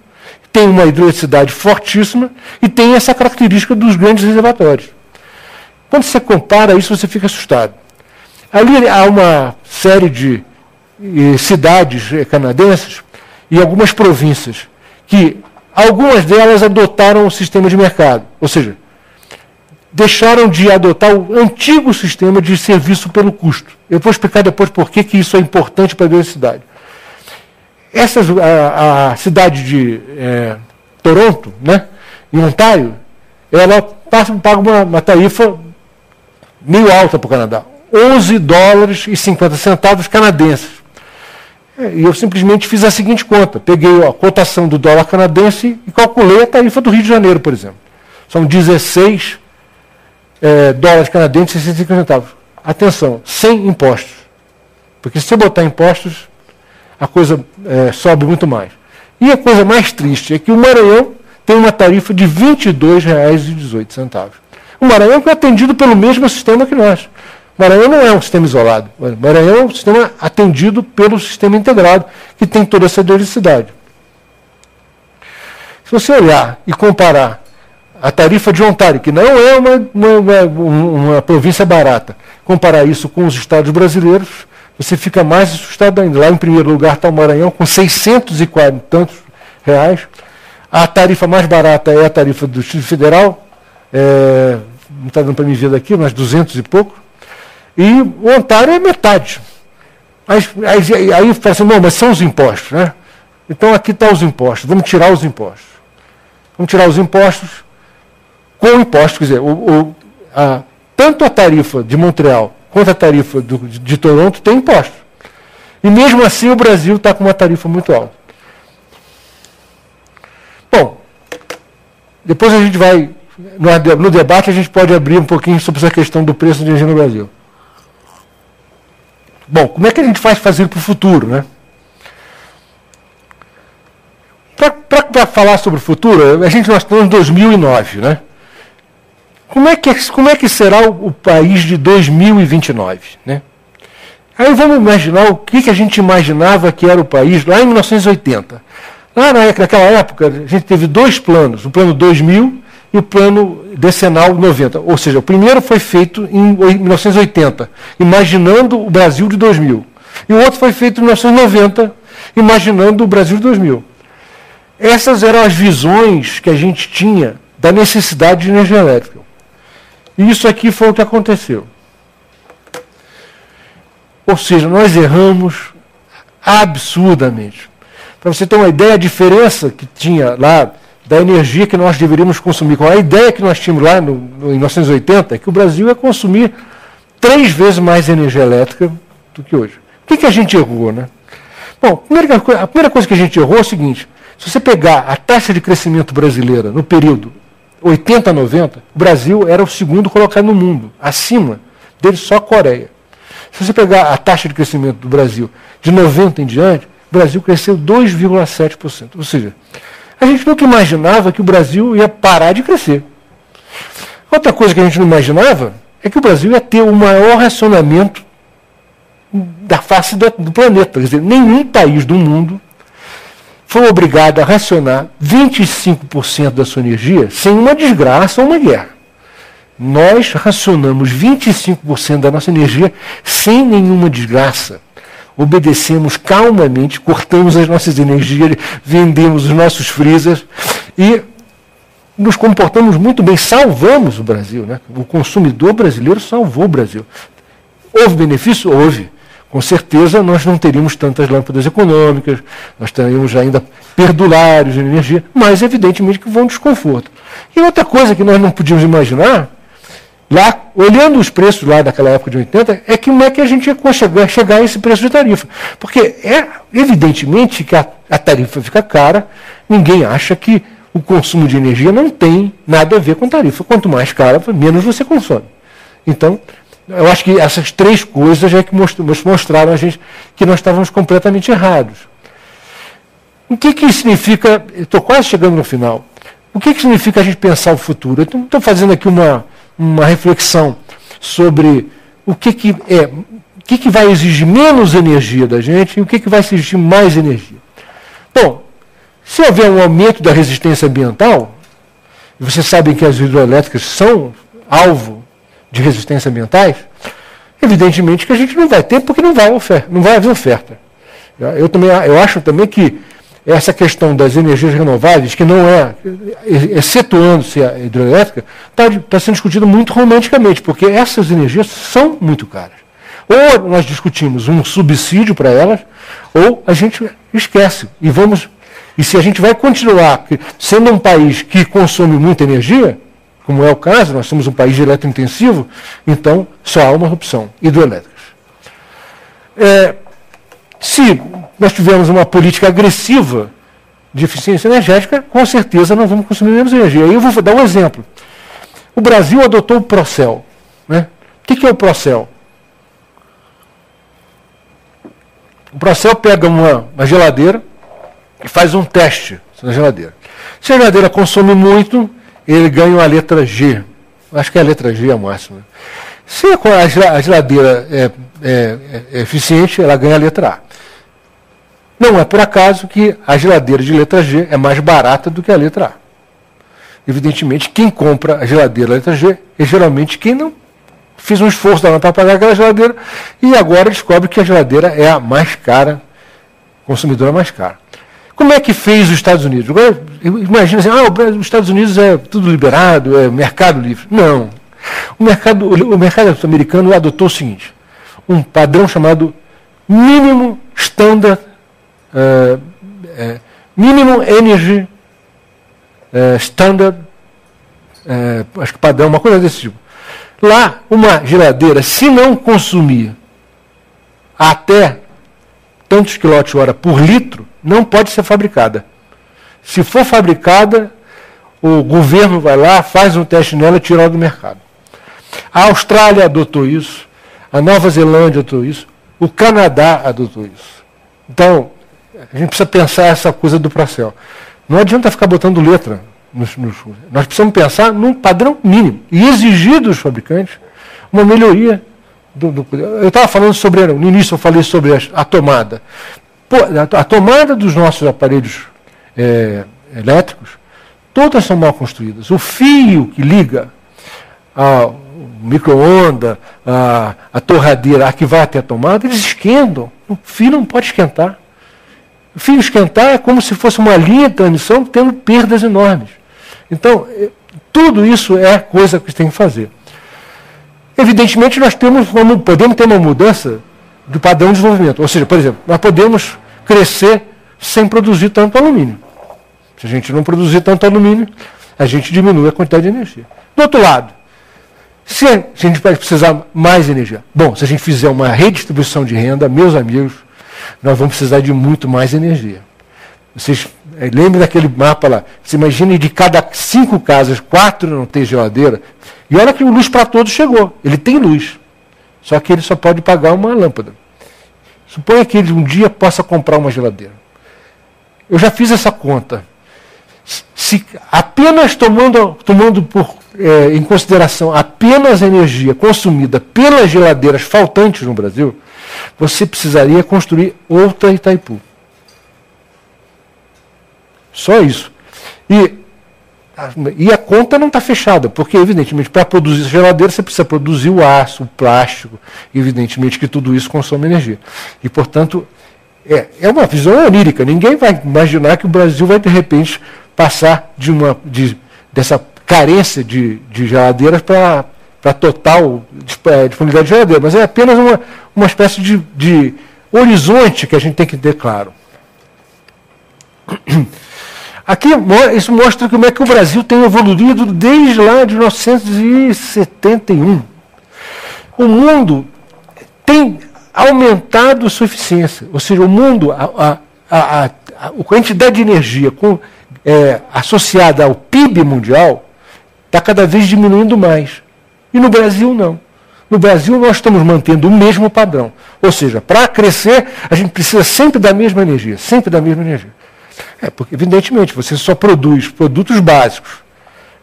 tem uma hidroeletricidade fortíssima e tem essa característica dos grandes reservatórios. Quando você compara isso, você fica assustado. Ali há uma série de cidades canadenses e algumas províncias que algumas delas adotaram o sistema de mercado, ou seja, deixaram de adotar o antigo sistema de serviço pelo custo. Eu vou explicar depois por que isso é importante para a grande cidade. A cidade de Toronto, né, em Ontário, ela paga uma tarifa meio alta para o Canadá. $11,50 canadenses. E eu simplesmente fiz a seguinte conta. Peguei a cotação do dólar canadense e calculei a tarifa do Rio de Janeiro, por exemplo. São 16 dólares canadenses e 65 centavos. Atenção, sem impostos. Porque se você botar impostos, a coisa sobe muito mais. E a coisa mais triste é que o Maranhão tem uma tarifa de R$ 22,18. O Maranhão que é atendido pelo mesmo sistema que nós. O Maranhão não é um sistema isolado. O Maranhão é um sistema atendido pelo sistema integrado, que tem toda essa diversidade. Se você olhar e comparar a tarifa de Ontário, que não é uma província barata, comparar isso com os estados brasileiros, você fica mais assustado ainda. Lá em primeiro lugar está o Maranhão, com 640 e tantos reais. A tarifa mais barata é a tarifa do Distrito Federal, não está dando para me ver daqui, mas 200 e pouco. E o Ontário é metade. Aí fala assim, não, mas são os impostos, né? Então aqui estão os impostos, vamos tirar os impostos. Vamos tirar os impostos com impostos, quer dizer, tanto a tarifa de Montreal quanto a tarifa de Toronto tem impostos. E mesmo assim o Brasil está com uma tarifa muito alta. Bom, depois a gente vai, no debate a gente pode abrir um pouquinho sobre essa questão do preço de energia no Brasil. Bom, como é que a gente faz fazer para o futuro, né? Para falar sobre o futuro, nós estamos em 2009, né? Como é que será o país de 2029, né? Aí vamos imaginar o que a gente imaginava que era o país lá em 1980. Lá naquela época, a gente teve dois planos, o plano 2000 e o plano decenal 90. Ou seja, o primeiro foi feito em 1980, imaginando o Brasil de 2000. E o outro foi feito em 1990, imaginando o Brasil de 2000. Essas eram as visões que a gente tinha da necessidade de energia elétrica. E isso aqui foi o que aconteceu. Ou seja, nós erramos absurdamente. Para você ter uma ideia, a diferença que tinha lá da energia que nós deveríamos consumir, com a ideia que nós tínhamos lá em 1980, é que o Brasil ia consumir 3 vezes mais energia elétrica do que hoje. O que a gente errou, né? Bom, a primeira coisa que a gente errou é o seguinte: se você pegar a taxa de crescimento brasileira no período 80 a 90, o Brasil era o segundo colocado no mundo, acima dele só a Coreia. Se você pegar a taxa de crescimento do Brasil de 90 em diante, o Brasil cresceu 2,7%. Ou seja, a gente nunca imaginava que o Brasil ia parar de crescer. Outra coisa que a gente não imaginava é que o Brasil ia ter o maior racionamento da face do planeta. Quer dizer, nenhum país do mundo foi obrigado a racionar 25% da sua energia sem uma desgraça ou uma guerra. Nós racionamos 25% da nossa energia sem nenhuma desgraça. Obedecemos calmamente, cortamos as nossas energias, vendemos os nossos freezers e nos comportamos muito bem, salvamos o Brasil, né? O consumidor brasileiro salvou o Brasil. Houve benefício? Houve. Com certeza nós não teríamos tantas lâmpadas econômicas, nós teríamos ainda perdulários de energia, mas evidentemente que foi um desconforto. E outra coisa que nós não podíamos imaginar, lá, olhando os preços lá daquela época de 80, é que como é que a gente ia chegar a esse preço de tarifa. Porque é evidentemente que a tarifa fica cara, ninguém acha que o consumo de energia não tem nada a ver com tarifa. Quanto mais cara, menos você consome. Então, eu acho que essas 3 coisas é que mostraram a gente que nós estávamos completamente errados. O que significa, estou quase chegando no final, o que significa a gente pensar o futuro? Então, estou fazendo aqui uma reflexão sobre o que vai exigir menos energia da gente e o que vai exigir mais energia. Bom, se houver um aumento da resistência ambiental, e vocês sabem que as hidroelétricas são alvo de resistência ambientais, evidentemente que a gente não vai ter, porque não vai haver oferta. Eu acho também que essa questão das energias renováveis, que não é, excetuando-se a hidrelétrica, está sendo discutida muito romanticamente, porque essas energias são muito caras. Ou nós discutimos um subsídio para elas, ou a gente esquece. E se a gente vai continuar sendo um país que consome muita energia, como é o caso, nós somos um país eletrointensivo, então só há uma opção: hidrelétricas. Se nós tivermos uma política agressiva de eficiência energética, com certeza nós vamos consumir menos energia. Aí eu vou dar um exemplo. O Brasil adotou o Procel, né? O que é o Procel? O Procel pega uma geladeira e faz um teste na geladeira. Se a geladeira consome muito, ele ganha uma letra G. Acho que a letra G é a máxima. Se a geladeira é eficiente, ela ganha a letra A. Não é por acaso que a geladeira de letra G é mais barata do que a letra A. Evidentemente, quem compra a geladeira letra G é geralmente quem não fez um esforço para pagar aquela geladeira e agora descobre que a geladeira é a mais cara, consumidora mais cara. Como é que fez os Estados Unidos? Agora, imagina assim, os Estados Unidos é tudo liberado, é mercado livre. Não. O mercado americano adotou o seguinte: um padrão chamado mínimo standard, mínimo energy standard, acho que padrão, uma coisa desse tipo. Lá, uma geladeira, se não consumir até tantos kWh por litro, não pode ser fabricada. Se for fabricada, o governo vai lá, faz um teste nela e tira ela do mercado. A Austrália adotou isso, a Nova Zelândia adotou isso, o Canadá adotou isso. Então, a gente precisa pensar essa coisa do Procel. Não adianta ficar botando letra. Nós precisamos pensar num padrão mínimo e exigir dos fabricantes uma melhoria. Eu estava falando sobre, no início eu falei sobre a tomada. A tomada dos nossos aparelhos elétricos, todas são mal construídas. O fio que liga o micro-ondas, a torradeira, a que vai até a tomada, eles esquentam. O fio não pode esquentar. O fio esquentar é como se fosse uma linha de transmissão tendo perdas enormes. Então, tudo isso é coisa que tem que fazer. Evidentemente, nós podemos ter uma mudança do padrão de desenvolvimento. Ou seja, por exemplo, nós podemos crescer sem produzir tanto alumínio. Se a gente não produzir tanto alumínio, a gente diminui a quantidade de energia. Do outro lado, se a gente vai precisar mais energia. Bom, se a gente fizer uma redistribuição de renda, meus amigos, nós vamos precisar de muito mais energia. Vocês lembrem daquele mapa lá. Você imagina de cada 5 casas, 4 não tem geladeira. E olha que o Luz para Todos chegou. Ele tem luz. Só que ele só pode pagar uma lâmpada. Suponha que ele um dia possa comprar uma geladeira. Eu já fiz essa conta. Se apenas tomando em consideração apenas a energia consumida pelas geladeiras faltantes no Brasil, você precisaria construir outra Itaipu. Só isso. E a conta não está fechada, porque, evidentemente, para produzir geladeira, você precisa produzir o aço, o plástico, evidentemente que tudo isso consome energia. E, portanto, é uma visão onírica. Ninguém vai imaginar que o Brasil vai, de repente, passar dessa carência de geladeiras para total disponibilidade de geladeira. Mas é apenas uma espécie de horizonte que a gente tem que ter claro. Aqui isso mostra como é que o Brasil tem evoluído desde lá de 1971. O mundo tem aumentado sua eficiência, ou seja, o mundo, a quantidade de energia associada ao PIB mundial está cada vez diminuindo mais. E no Brasil não. No Brasil nós estamos mantendo o mesmo padrão. Ou seja, para crescer a gente precisa sempre da mesma energia, sempre da mesma energia. Porque, evidentemente, você só produz produtos básicos.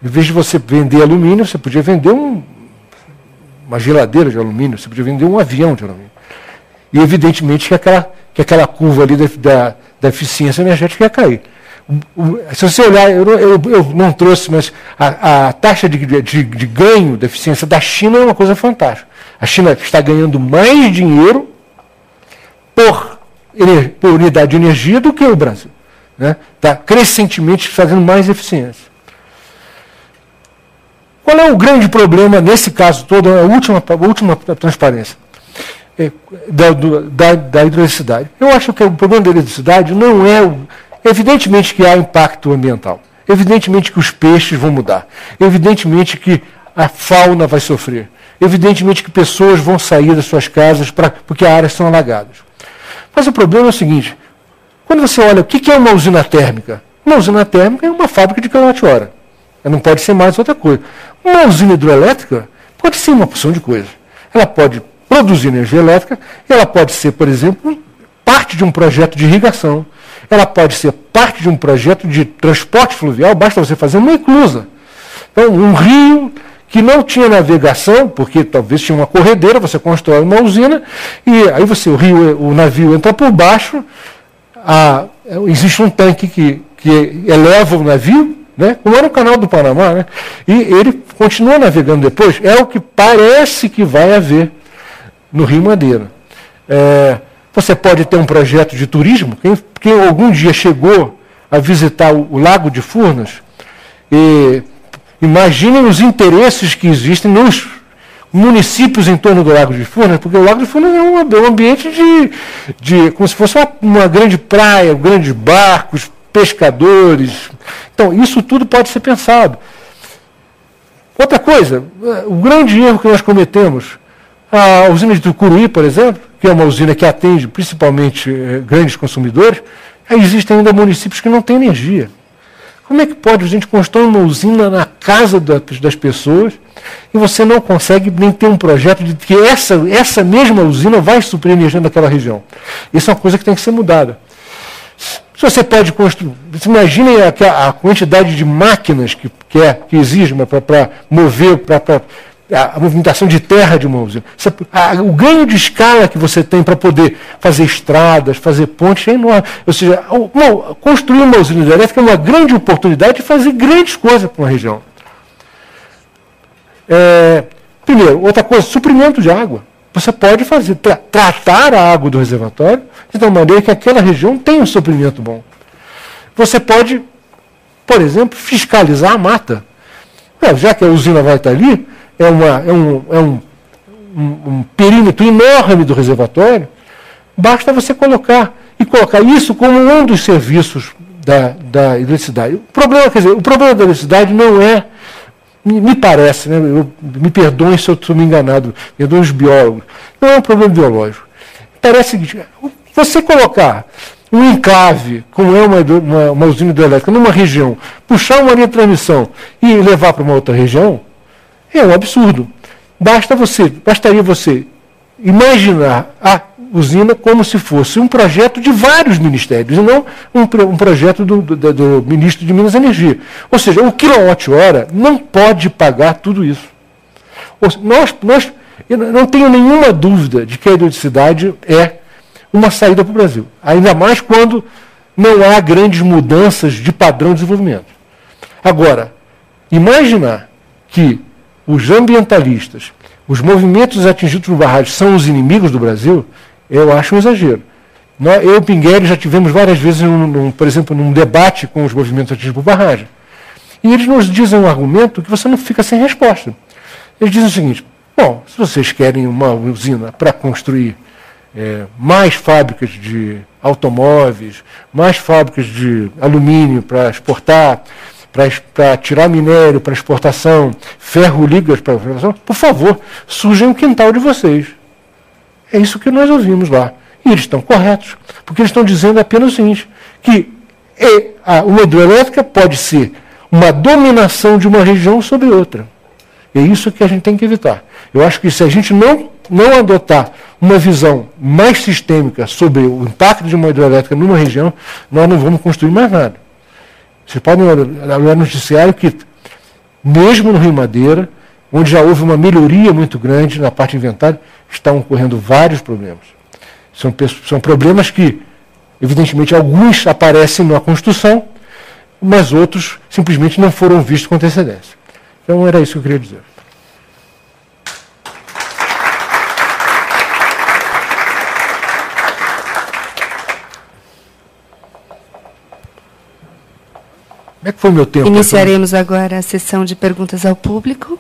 Em vez de você vender alumínio, você podia vender uma geladeira de alumínio, você podia vender um avião de alumínio. E, evidentemente, que aquela curva ali da eficiência energética ia cair. Se você olhar, eu não trouxe, mas a taxa de ganho da eficiência da China é uma coisa fantástica. A China está ganhando mais dinheiro por unidade de energia do que o Brasil. Está crescentemente fazendo mais eficiência. Qual é o grande problema, nesse caso todo, a última transparência da hidroeletricidade? Eu acho que o problema da eletricidade não é... Evidentemente que há impacto ambiental. Evidentemente que os peixes vão mudar. Evidentemente que a fauna vai sofrer. Evidentemente que pessoas vão sair das suas casas porque as áreas são alagadas. Mas o problema é o seguinte... Quando você olha o que é uma usina térmica? Uma usina térmica é uma fábrica de quilowatt-hora. Ela não pode ser mais outra coisa. Uma usina hidrelétrica pode ser uma porção de coisas. Ela pode produzir energia elétrica, ela pode ser, por exemplo, parte de um projeto de irrigação, ela pode ser parte de um projeto de transporte fluvial, basta você fazer uma inclusa. Então, um rio que não tinha navegação, porque talvez tinha uma corredeira, você constrói uma usina, e aí o navio entra por baixo, existe um tanque que eleva o navio, como era o canal do Panamá, e ele continua navegando depois. É o que parece que vai haver no Rio Madeira. Você pode ter um projeto de turismo. Quem algum dia chegou a visitar o Lago de Furnas, imaginem os interesses que existem municípios em torno do Lago de Furnas, porque o Lago de Furnas é um ambiente como se fosse uma grande praia, grandes barcos, pescadores. Então, isso tudo pode ser pensado. Outra coisa, o grande erro que nós cometemos, a usina de Tucuruí, por exemplo, que é uma usina que atende principalmente grandes consumidores, existem ainda municípios que não têm energia. Como é que pode a gente construir uma usina na casa das pessoas e você não consegue nem ter um projeto de que essa mesma usina vai suprir energia naquela região? Isso é uma coisa que tem que ser mudada. Se você pode construir, você imagine a quantidade de máquinas que exige para mover, para a movimentação de terra de uma usina. O ganho de escala que você tem para poder fazer estradas, fazer pontes é enorme. Ou seja, construir uma usina hidrelétrica é uma grande oportunidade de fazer grandes coisas para uma região. Primeiro, outra coisa, suprimento de água. Você pode fazer, tratar a água do reservatório de tal maneira que aquela região tenha um suprimento bom. Você pode, por exemplo, fiscalizar a mata. Já que a usina vai estar ali, é um perímetro enorme do reservatório, basta você colocar isso como um dos serviços da eletricidade. O problema da eletricidade não é, me parece, né, me perdoem se eu estou me enganado, perdoem os biólogos, não é um problema biológico. Parece que você colocar um enclave, como é uma usina hidrelétrica, numa região, puxar uma linha de transmissão e levar para uma outra região, é um absurdo. Bastaria você imaginar a usina como se fosse um projeto de vários ministérios, e não um projeto do ministro de Minas e Energia. Ou seja, o quilowatt-hora não pode pagar tudo isso. Eu não tenho nenhuma dúvida de que a eletricidade é uma saída para o Brasil. Ainda mais quando não há grandes mudanças de padrão de desenvolvimento. Agora, imaginar que os ambientalistas, os movimentos atingidos por barragens são os inimigos do Brasil, eu acho um exagero. Eu e o Pingueri já tivemos várias vezes, por exemplo, num debate com os movimentos atingidos por barragem. E eles nos dizem um argumento que você não fica sem resposta. Eles dizem o seguinte: bom, se vocês querem uma usina para construir mais fábricas de automóveis, mais fábricas de alumínio para exportar, para tirar minério para exportação, ferro ligas para exportação, por favor, sujem o quintal de vocês. É isso que nós ouvimos lá. E eles estão corretos, porque eles estão dizendo apenas o seguinte, que uma hidrelétrica pode ser uma dominação de uma região sobre outra. É isso que a gente tem que evitar. Eu acho que se a gente não adotar uma visão mais sistêmica sobre o impacto de uma hidrelétrica numa região, nós não vamos construir mais nada. Vocês podem olhar no noticiário que, mesmo no Rio Madeira, onde já houve uma melhoria muito grande na parte de inventário, estão ocorrendo vários problemas. São problemas que, evidentemente, alguns aparecem na construção, mas outros simplesmente não foram vistos com antecedência. Então, era isso que eu queria dizer. Como é que foi o meu tempo? Iniciaremos agora a sessão de perguntas ao público.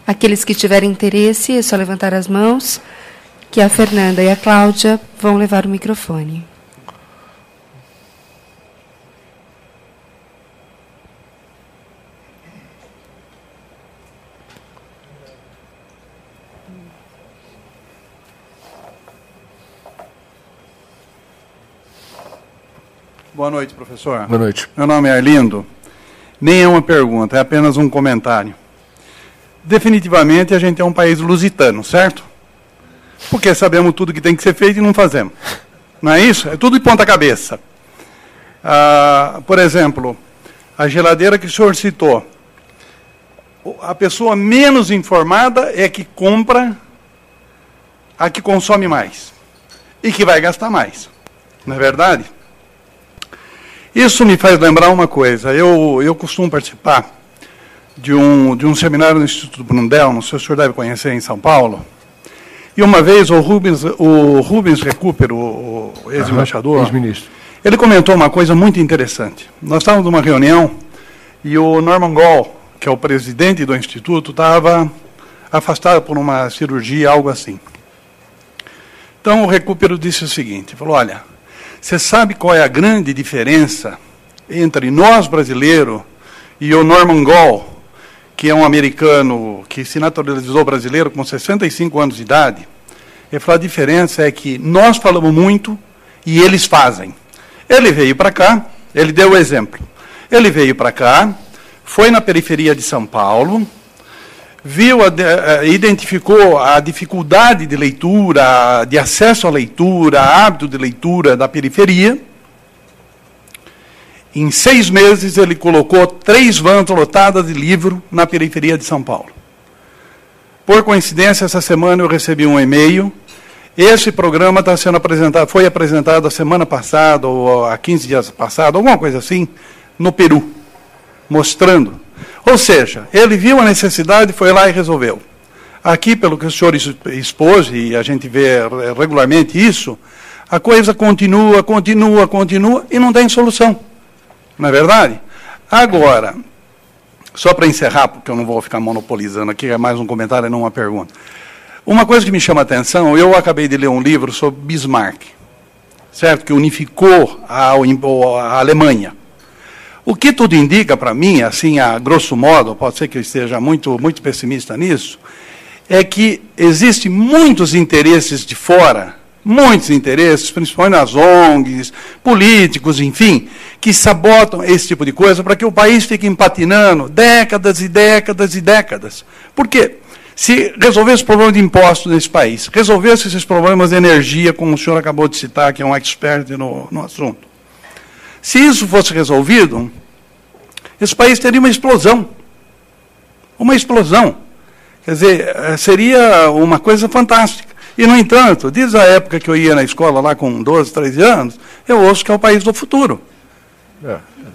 Aqueles que tiverem interesse, é só levantar as mãos, que a Fernanda e a Cláudia vão levar o microfone. Boa noite, professor. Boa noite. Meu nome é Arlindo. Nem é uma pergunta, é apenas um comentário. Definitivamente a gente é um país lusitano, certo? Porque sabemos tudo que tem que ser feito e não fazemos. Não é isso? É tudo de ponta cabeça. Por exemplo, a geladeira que o senhor citou. A pessoa menos informada é que compra a que consome mais. E que vai gastar mais. Não é verdade? Isso me faz lembrar uma coisa. Eu costumo participar de um seminário no Instituto Brundel, não sei se o senhor deve conhecer, em São Paulo. E uma vez o Rubens Recupero, o ex-embaixador, ex-ministro, ele comentou uma coisa muito interessante. Nós estávamos numa reunião e o Norman Gall, que é o presidente do Instituto, estava afastada por uma cirurgia, algo assim. Então o recupero disse o seguinte, falou, olha, você sabe qual é a grande diferença entre nós brasileiros e o Norman Gall, que é um americano que se naturalizou brasileiro com 65 anos de idade? Ele falou, a diferença é que nós falamos muito e eles fazem. Ele veio para cá, ele deu o exemplo. Ele veio para cá, foi na periferia de São Paulo, identificou a dificuldade de leitura, de acesso à leitura, hábito de leitura da periferia. Em 6 meses, ele colocou 3 vans lotadas de livro na periferia de São Paulo. Por coincidência, essa semana eu recebi um e-mail. Esse programa está sendo apresentado, foi apresentado a semana passada, ou há 15 dias passados, alguma coisa assim, no Peru, mostrando. Ou seja, ele viu a necessidade, foi lá e resolveu. Aqui, pelo que o senhor expôs, e a gente vê regularmente isso, a coisa continua e não tem solução. Não é verdade? Agora, só para encerrar, porque eu não vou ficar monopolizando aqui, é mais um comentário e não uma pergunta. Uma coisa que me chama a atenção, eu acabei de ler um livro sobre Bismarck, certo? Que unificou a Alemanha. O que tudo indica para mim, assim, a grosso modo, pode ser que eu esteja muito pessimista nisso, é que existem muitos interesses de fora, muitos interesses, principalmente nas ONGs, políticos, enfim, que sabotam esse tipo de coisa para que o país fique empatinando décadas e décadas e décadas. Por quê? Se resolvesse o problema de impostos nesse país, resolvesse esses problemas de energia, como o senhor acabou de citar, que é um expert no assunto, se isso fosse resolvido, esse país teria uma explosão. Uma explosão. Quer dizer, seria uma coisa fantástica. E, no entanto, desde a época que eu ia na escola, lá com 12, 13 anos, eu ouço que é o país do futuro.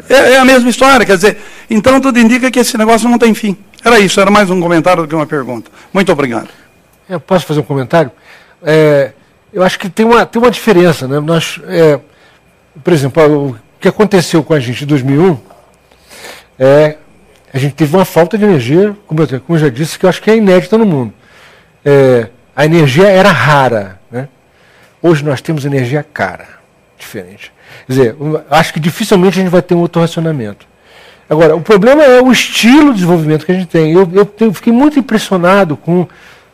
É a mesma história, quer dizer, então tudo indica que esse negócio não tem fim. Era isso, era mais um comentário do que uma pergunta. Muito obrigado. Eu posso fazer um comentário? Eu acho que tem uma diferença, né? Por exemplo, o que aconteceu com a gente em 2001, a gente teve uma falta de energia, como eu já disse, que eu acho que é inédita no mundo. A energia era rara, né? Hoje nós temos energia cara, diferente. Quer dizer, acho que dificilmente a gente vai ter um outro racionamento. Agora, o problema é o estilo de desenvolvimento que a gente tem. Eu fiquei muito impressionado com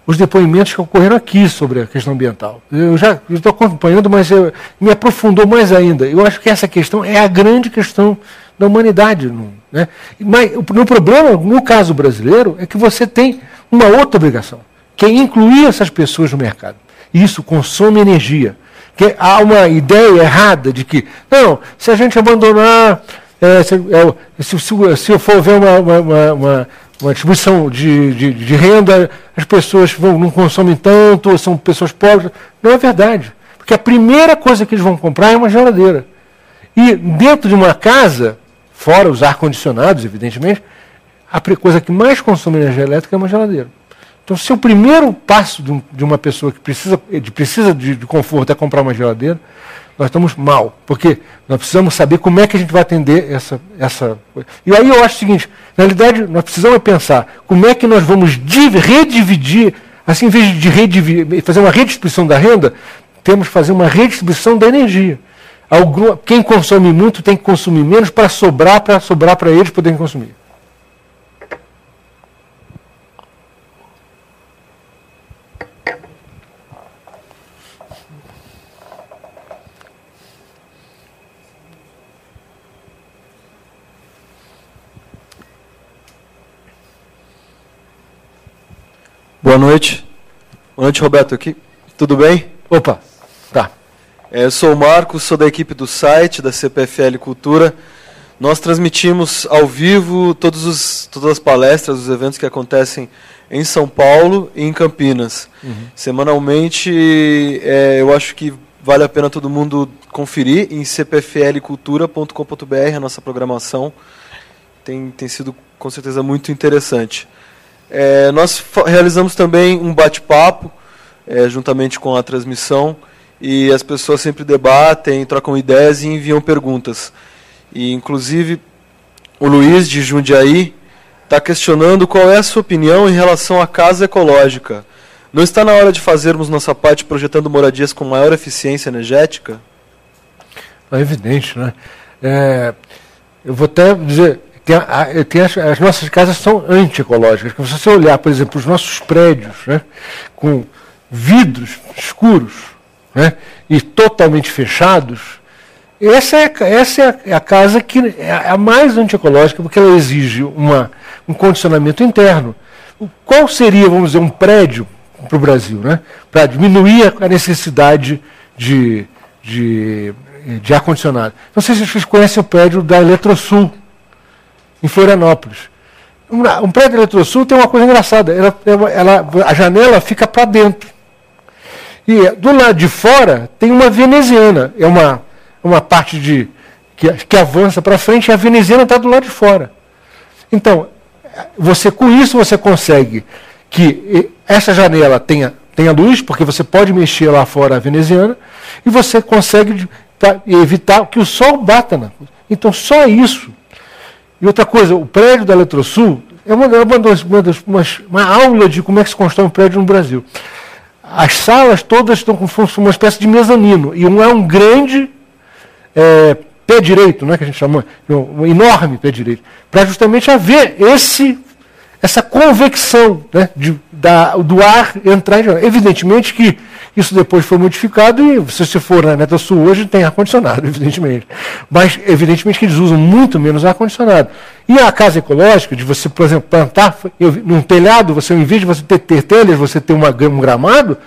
os depoimentos que ocorreram aqui sobre a questão ambiental. Eu estou acompanhando, mas me aprofundou mais ainda. Eu acho que essa questão é a grande questão da humanidade. Né? Mas o problema, no caso brasileiro, é que você tem uma outra obrigação, que é incluir essas pessoas no mercado. Isso consome energia. Que há uma ideia errada de que, não, se a gente abandonar, se eu for ver uma distribuição de renda, as pessoas não consomem tanto, ou são pessoas pobres. Não é verdade. Porque a primeira coisa que eles vão comprar é uma geladeira. E dentro de uma casa, fora os ar-condicionados, evidentemente, a coisa que mais consome energia elétrica é uma geladeira. Então, se o primeiro passo de uma pessoa que precisa de conforto é comprar uma geladeira, nós estamos mal, porque nós precisamos saber como é que a gente vai atender essa coisa. E aí eu acho o seguinte, na realidade, nós precisamos pensar como é que nós vamos redividir, assim, em vez de fazer uma redistribuição da renda, temos que fazer uma redistribuição da energia. Quem consome muito tem que consumir menos para sobrar para eles poderem consumir. Boa noite. Boa noite, Roberto. Aqui. Tudo bem? Opa, tá. Eu sou o Marcos, sou da equipe do site, da CPFL Cultura. Nós transmitimos ao vivo todas as palestras, os eventos que acontecem em São Paulo e em Campinas. Semanalmente, eu acho que vale a pena todo mundo conferir em cpflcultura.com.br, a nossa programação. Tem sido, com certeza, muito interessante. Nós realizamos também um bate-papo, juntamente com a transmissão, e as pessoas sempre debatem, trocam ideias e enviam perguntas. E, inclusive, o Luiz, de Jundiaí, está questionando qual é a sua opinião em relação à casa ecológica. Não está na hora de fazermos nossa parte projetando moradias com maior eficiência energética? É evidente, né? Eu vou até dizer, as nossas casas são antiecológicas. Se você olhar, por exemplo, os nossos prédios, né, com vidros escuros, né, e totalmente fechados, essa é a casa que é a mais antiecológica, porque ela exige um condicionamento interno. Qual seria, vamos dizer, um prédio para o Brasil, né, para diminuir a necessidade de ar-condicionado? Não sei se vocês conhecem o prédio da Eletrosul, em Florianópolis. Um prédio da Eletrosul tem uma coisa engraçada, a janela fica para dentro. E do lado de fora tem uma veneziana, é uma parte que avança para frente, e a veneziana está do lado de fora. Então, com isso você consegue que essa janela tenha luz, porque você pode mexer lá fora a veneziana, e você consegue evitar que o sol bata na coisa. Então, só isso. E outra coisa, o prédio da Eletrosul é uma aula de como é que se constrói um prédio no Brasil. As salas todas estão com uma espécie de mezanino, e é um grande pé direito, né, que a gente chama, um enorme pé direito, para justamente haver essa convecção, né, do ar entrar em. Evidentemente que isso depois foi modificado, e se você for na Eletrosul hoje tem ar-condicionado, evidentemente. Mas evidentemente que eles usam muito menos ar-condicionado. E a casa ecológica, de você, por exemplo, plantar num telhado, você, em vez de você ter telhas, você ter um gramado,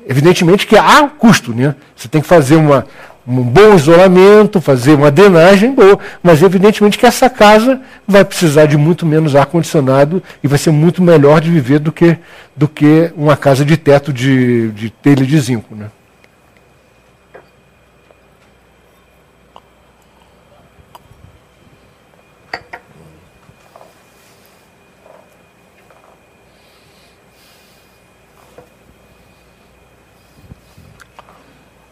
evidentemente que há custo, né? Você tem que fazer um bom isolamento, fazer uma drenagem boa, mas evidentemente que essa casa vai precisar de muito menos ar-condicionado e vai ser muito melhor de viver do que uma casa de teto de telha de zinco, né?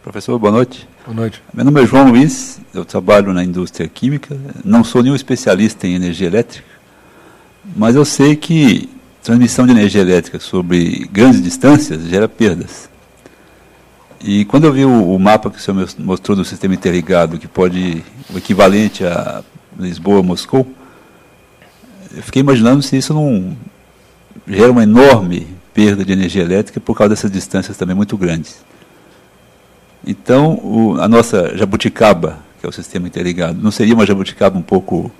Professor, boa noite. Boa noite. Meu nome é João Luiz, eu trabalho na indústria química, não sou nenhum especialista em energia elétrica, mas eu sei que transmissão de energia elétrica sobre grandes distâncias gera perdas. E quando eu vi o mapa que o senhor mostrou do sistema interligado, que pode, o equivalente a Lisboa-Moscou, eu fiquei imaginando se isso não gera uma enorme perda de energia elétrica por causa dessas distâncias também muito grandes. Então, a nossa jabuticaba, que é o sistema interligado, não seria uma jabuticaba um pouco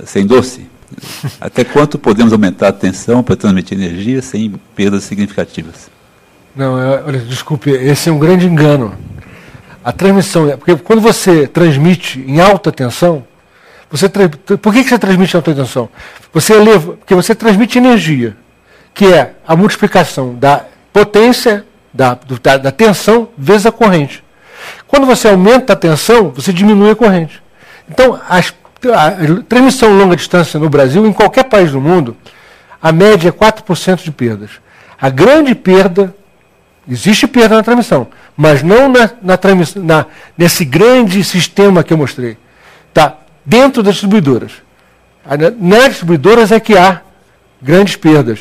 sem doce? Até quanto podemos aumentar a tensão para transmitir energia sem perdas significativas? Não, olha, desculpe, esse é um grande engano. A transmissão, porque quando você transmite em alta tensão, por que você transmite em alta tensão? Porque você transmite energia, que é a multiplicação da potência da tensão vezes a corrente. Quando você aumenta a tensão, você diminui a corrente. Então, a transmissão longa distância no Brasil, em qualquer país do mundo, a média é 4% de perdas. A grande perda, existe perda na transmissão, mas não nesse grande sistema que eu mostrei. Está dentro das distribuidoras. Nas distribuidoras é que há grandes perdas.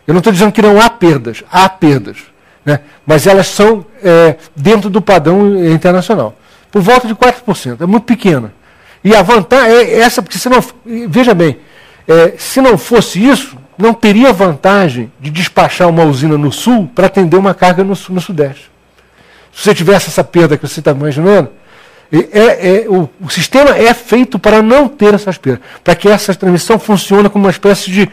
Eu não estou dizendo que não há perdas, né? Mas elas são dentro do padrão internacional. Por volta de 4%, é muito pequena. E a vantagem é essa, porque veja bem, se não fosse isso, não teria vantagem de despachar uma usina no sul para atender uma carga no sudeste. Se você tivesse essa perda que você está imaginando, o sistema é feito para não ter essas perdas, para que essa transmissão funcione como uma espécie de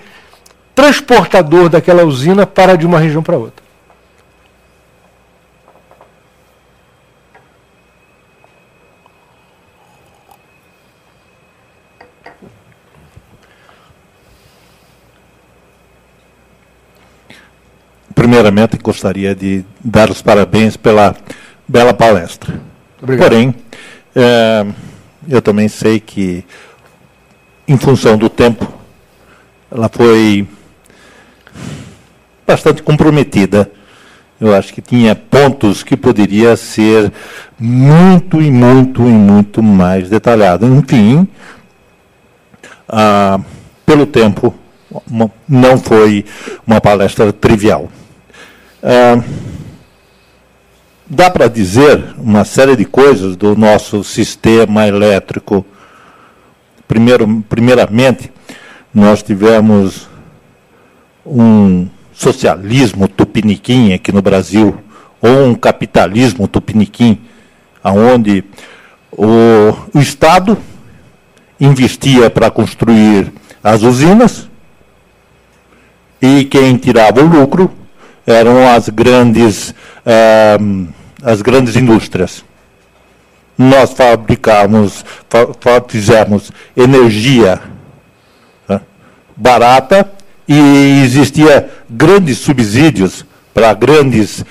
transportador daquela usina para de uma região para outra. Primeiramente, gostaria de dar os parabéns pela bela palestra. Obrigado. Porém, eu também sei que, em função do tempo, ela foi bastante comprometida. Eu acho que tinha pontos que poderia ser muito mais detalhado. Enfim, pelo tempo, não foi uma palestra trivial. Dá para dizer uma série de coisas do nosso sistema elétrico. Primeiramente, nós tivemos um socialismo tupiniquim aqui no Brasil, ou um capitalismo tupiniquim, onde o Estado investia para construir as usinas e quem tirava o lucro eram as grandes indústrias. Nós fizemos energia, né, barata, e existia grandes subsídios para grandes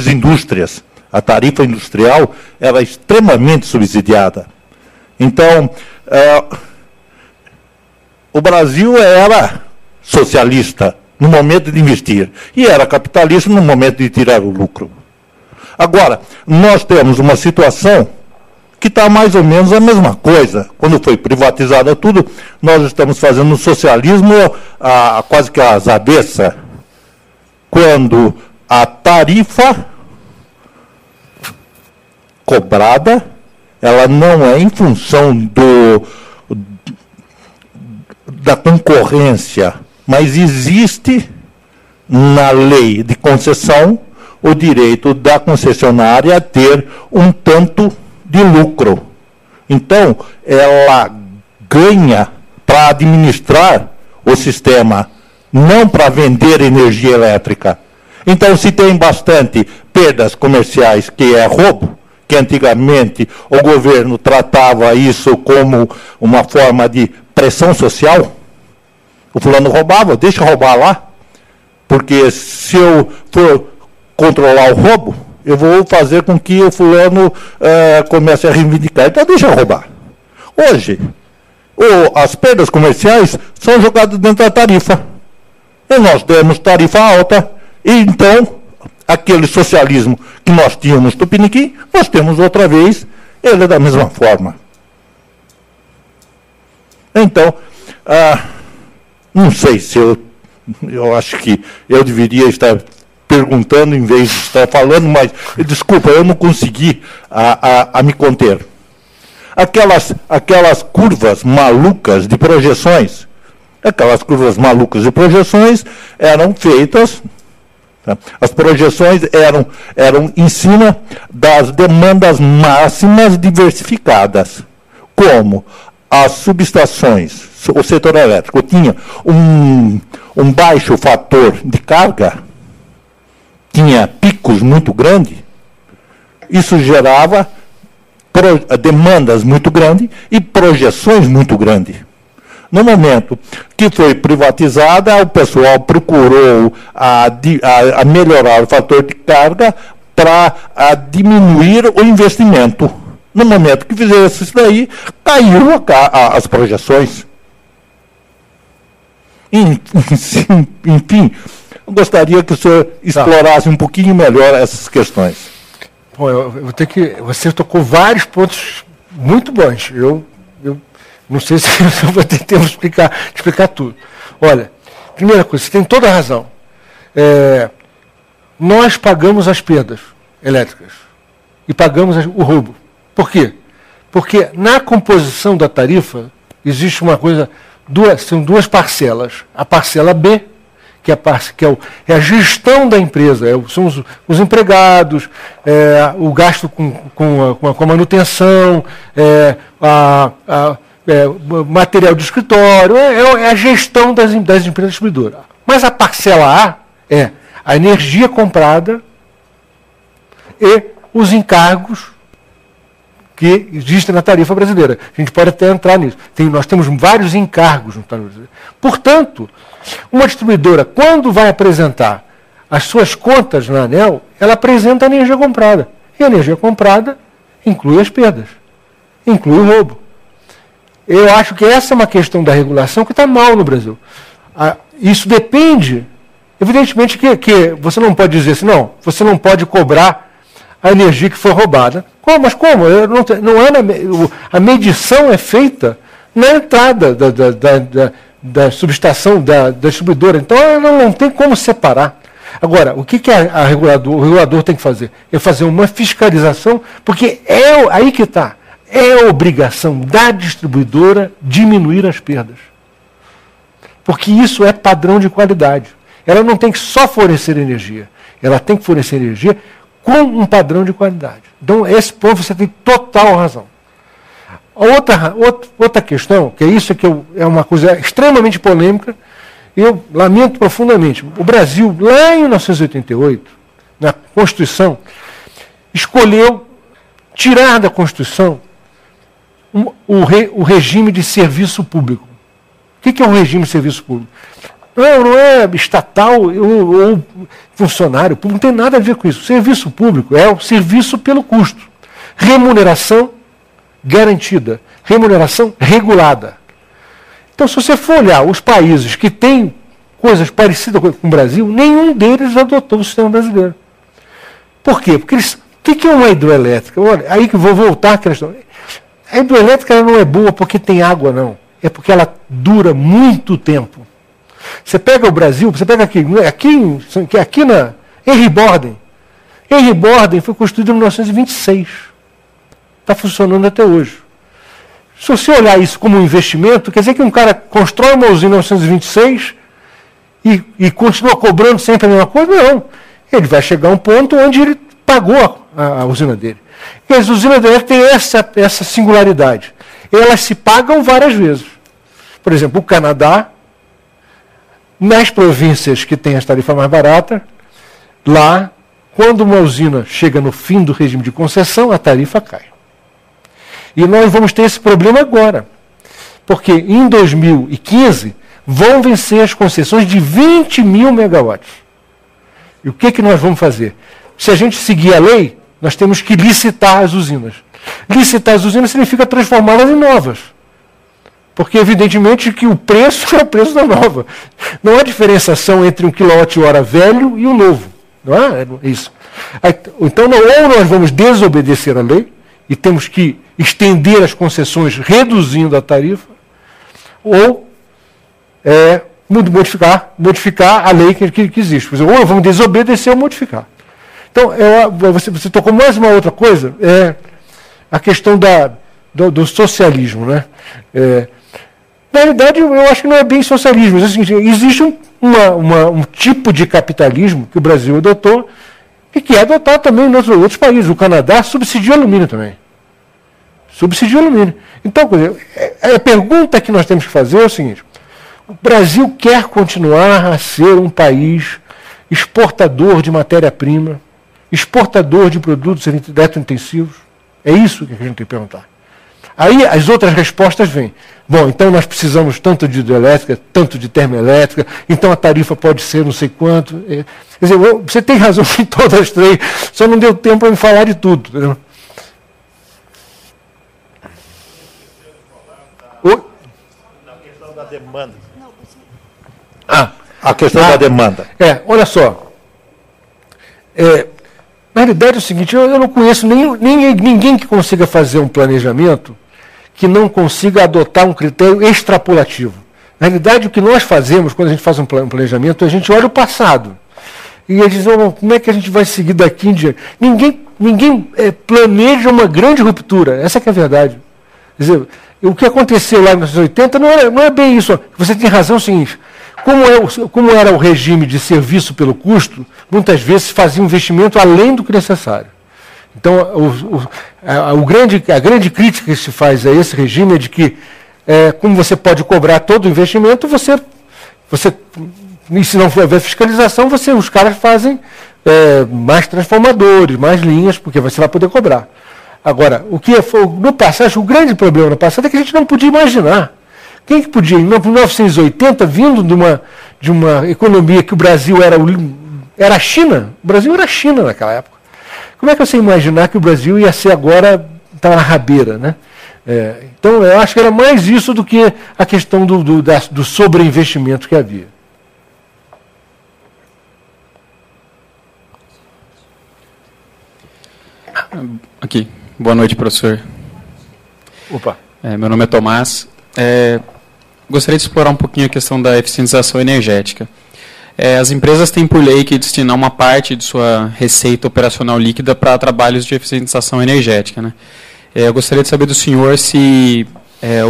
indústrias. A tarifa industrial era extremamente subsidiada. Então, o Brasil era socialista no momento de investir e era capitalista no momento de tirar o lucro. Agora, nós temos uma situação que está mais ou menos a mesma coisa. Quando foi privatizado tudo, nós estamos fazendo um socialismo quase que às avessas. Quando a tarifa cobrada, ela não é em função da concorrência, mas existe na lei de concessão o direito da concessionária a ter um tanto de lucro. Então, ela ganha para administrar o sistema, não para vender energia elétrica. Então, se tem bastante perdas comerciais, que é roubo, que antigamente o governo tratava isso como uma forma de pressão social, o fulano roubava, deixa roubar lá, porque se eu for controlar o roubo, eu vou fazer com que o fulano comece a reivindicar. Então deixa eu roubar. Hoje, as perdas comerciais são jogadas dentro da tarifa. E nós temos tarifa alta. E então, aquele socialismo que nós tínhamos tupiniquim, nós temos outra vez, ele é da mesma forma. Então, não sei se eu acho que eu deveria estar perguntando em vez de estar falando, mas, desculpa, eu não consegui me conter. Aquelas curvas malucas de projeções, eram feitas, tá? As projeções eram em cima das demandas máximas diversificadas, como as subestações, o setor elétrico tinha um baixo fator de carga, tinha picos muito grandes, isso gerava demandas muito grandes e projeções muito grandes. No momento que foi privatizada, o pessoal procurou a melhorar o fator de carga para diminuir o investimento. No momento que fizesse isso daí, caiu as projeções. Enfim, eu gostaria que o senhor explorasse um pouquinho melhor essas questões. Bom, eu vou ter que... Você tocou vários pontos muito bons. Eu não sei se eu vou ter tempo de explicar tudo. Olha, primeira coisa, você tem toda a razão. Nós pagamos as perdas elétricas e pagamos o roubo. Por quê? Porque na composição da tarifa existe uma coisa, são duas parcelas. A parcela B, que é a gestão da empresa, são os empregados, o gasto com a manutenção, material de escritório, é a gestão das empresas distribuidoras. Mas a parcela A é a energia comprada e os encargos que existem na tarifa brasileira. A gente pode até entrar nisso. Nós temos vários encargos no tarifa brasileira. Portanto, uma distribuidora, quando vai apresentar as suas contas na ANEEL, ela apresenta a energia comprada. E a energia comprada inclui as perdas, inclui o roubo. Eu acho que essa é uma questão da regulação que está mal no Brasil. Isso depende, evidentemente que você não pode dizer assim, não, você não pode cobrar a energia que foi roubada. Mas como? A medição é feita na entrada da subestação, da distribuidora. Então, ela não tem como separar. Agora, o que o regulador tem que fazer? É fazer uma fiscalização, porque aí que está. É obrigação da distribuidora diminuir as perdas. Porque isso é padrão de qualidade. Ela não tem que só fornecer energia. Ela tem que fornecer energia com um padrão de qualidade. Então, esse ponto você tem total razão. Outra questão, que é isso que é uma coisa extremamente polêmica, eu lamento profundamente. O Brasil, lá em 1988, na Constituição, escolheu tirar da Constituição o regime de serviço público. O que é um regime de serviço público? Não é estatal ou funcionário público, não tem nada a ver com isso. Serviço público é o serviço pelo custo. Remuneração garantida, remuneração regulada. Então, se você for olhar os países que têm coisas parecidas com o Brasil, nenhum deles adotou o sistema brasileiro. Por quê? Porque o que é uma hidroelétrica? Olha, aí que eu vou voltar à questão. A hidroelétrica ela não é boa porque tem água, não. É porque ela dura muito tempo. Você pega o Brasil, você pega aqui na Henry Borden. Henry Borden foi construído em 1926. Está funcionando até hoje. Se você olhar isso como um investimento, quer dizer que um cara constrói uma usina em 1926 e continua cobrando sempre a mesma coisa? Não. Ele vai chegar a um ponto onde ele pagou a usina dele. E as usinas dele têm essa singularidade. Elas se pagam várias vezes. Por exemplo, o Canadá, nas províncias que têm as tarifas mais baratas, lá, quando uma usina chega no fim do regime de concessão, a tarifa cai. E nós vamos ter esse problema agora. Porque em 2015 vão vencer as concessões de 20 mil megawatts. E o que nós vamos fazer? Se a gente seguir a lei, nós temos que licitar as usinas. Licitar as usinas significa transformá-las em novas. Porque, evidentemente, que o preço é o preço da nova. Não há diferenciação entre um quilowatt-hora velho e um novo. Não é isso. Então, ou nós vamos desobedecer a lei, e temos que estender as concessões reduzindo a tarifa, ou modificar a lei que existe. Por exemplo, ou vamos desobedecer ou modificar. Então, você tocou mais uma outra coisa, a questão do socialismo. Né? Na realidade, eu acho que não é bem socialismo. Existe um tipo de capitalismo que o Brasil adotou e que é adotado também em outros países. O Canadá subsidia o alumínio também. Subsidia o alumínio. Então, a pergunta que nós temos que fazer é o seguinte: o Brasil quer continuar a ser um país exportador de matéria-prima, exportador de produtos eletrointensivos? É isso que a gente tem que perguntar. Aí as outras respostas vêm. Bom, então nós precisamos tanto de hidrelétrica, tanto de termoelétrica, então a tarifa pode ser não sei quanto. Quer dizer, você tem razão em todas as três, só não deu tempo para me falar de tudo. Entendeu? Na questão da demanda. A questão da demanda. Olha só. Na realidade é o seguinte, eu não conheço ninguém que consiga fazer um planejamento que não consiga adotar um critério extrapolativo. Na realidade, o que nós fazemos quando a gente faz um planejamento, a gente olha o passado. E a gente diz, como é que a gente vai seguir daqui em diante? Ninguém planeja uma grande ruptura, essa que é a verdade. Quer dizer, o que aconteceu lá em 1980 não é bem isso. Você tem razão, é o seguinte, como era o regime de serviço pelo custo, muitas vezes fazia um investimento além do que necessário. Então, a grande crítica que se faz a esse regime é de que, como você pode cobrar todo o investimento, e se não houver fiscalização, os caras fazem mais transformadores, mais linhas, porque você vai poder cobrar. Agora, no passado, o grande problema no passado é que a gente não podia imaginar. Quem que podia? Em 1980, vindo de uma economia que o Brasil era a China, o Brasil era a China naquela época. Como é que você imaginar que o Brasil ia ser agora, está na rabeira, né? Então, eu acho que era mais isso do que a questão do sobreinvestimento que havia. Aqui. Boa noite, professor. Opa. Meu nome é Tomás. Gostaria de explorar um pouquinho a questão da eficientização energética. As empresas têm por lei que destinar uma parte de sua receita operacional líquida para trabalhos de eficientização energética, né? Eu gostaria de saber do senhor se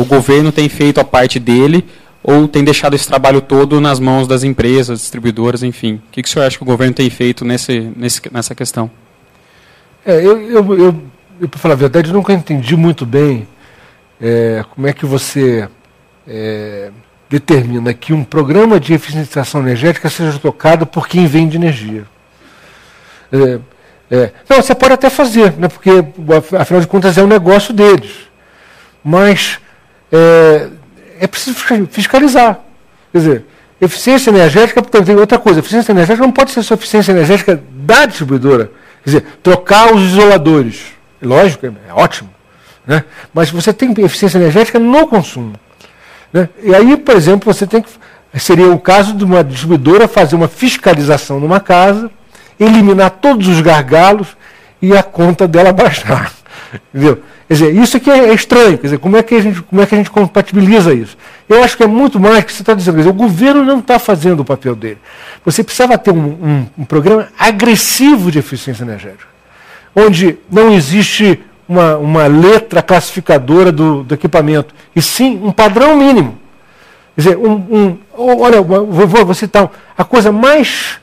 o governo tem feito a parte dele ou tem deixado esse trabalho todo nas mãos das empresas, distribuidoras, enfim. O que o senhor acha que o governo tem feito nessa questão? Para falar a verdade, eu nunca entendi muito bem como é que você determina que um programa de eficientização energética seja tocado por quem vende energia. Não, você pode até fazer, né, porque, afinal de contas, é um negócio deles. Mas é preciso fiscalizar. Quer dizer, eficiência energética, tem outra coisa, eficiência energética não pode ser só eficiência energética da distribuidora. Quer dizer, trocar os isoladores. Lógico, é ótimo. Né? Mas você tem eficiência energética no consumo. Né? E aí, por exemplo, você tem que. Seria o caso de uma distribuidora fazer uma fiscalização numa casa, eliminar todos os gargalos e a conta dela baixar. Entendeu? Quer dizer, isso aqui é estranho. Quer dizer, como é que a gente compatibiliza isso? Eu acho que é muito mais que você está dizendo. Quer dizer, o governo não está fazendo o papel dele. Você precisava ter um programa agressivo de eficiência energética, onde não existe uma letra classificadora do equipamento, e sim um padrão mínimo. Quer dizer, olha, vou citar, a coisa mais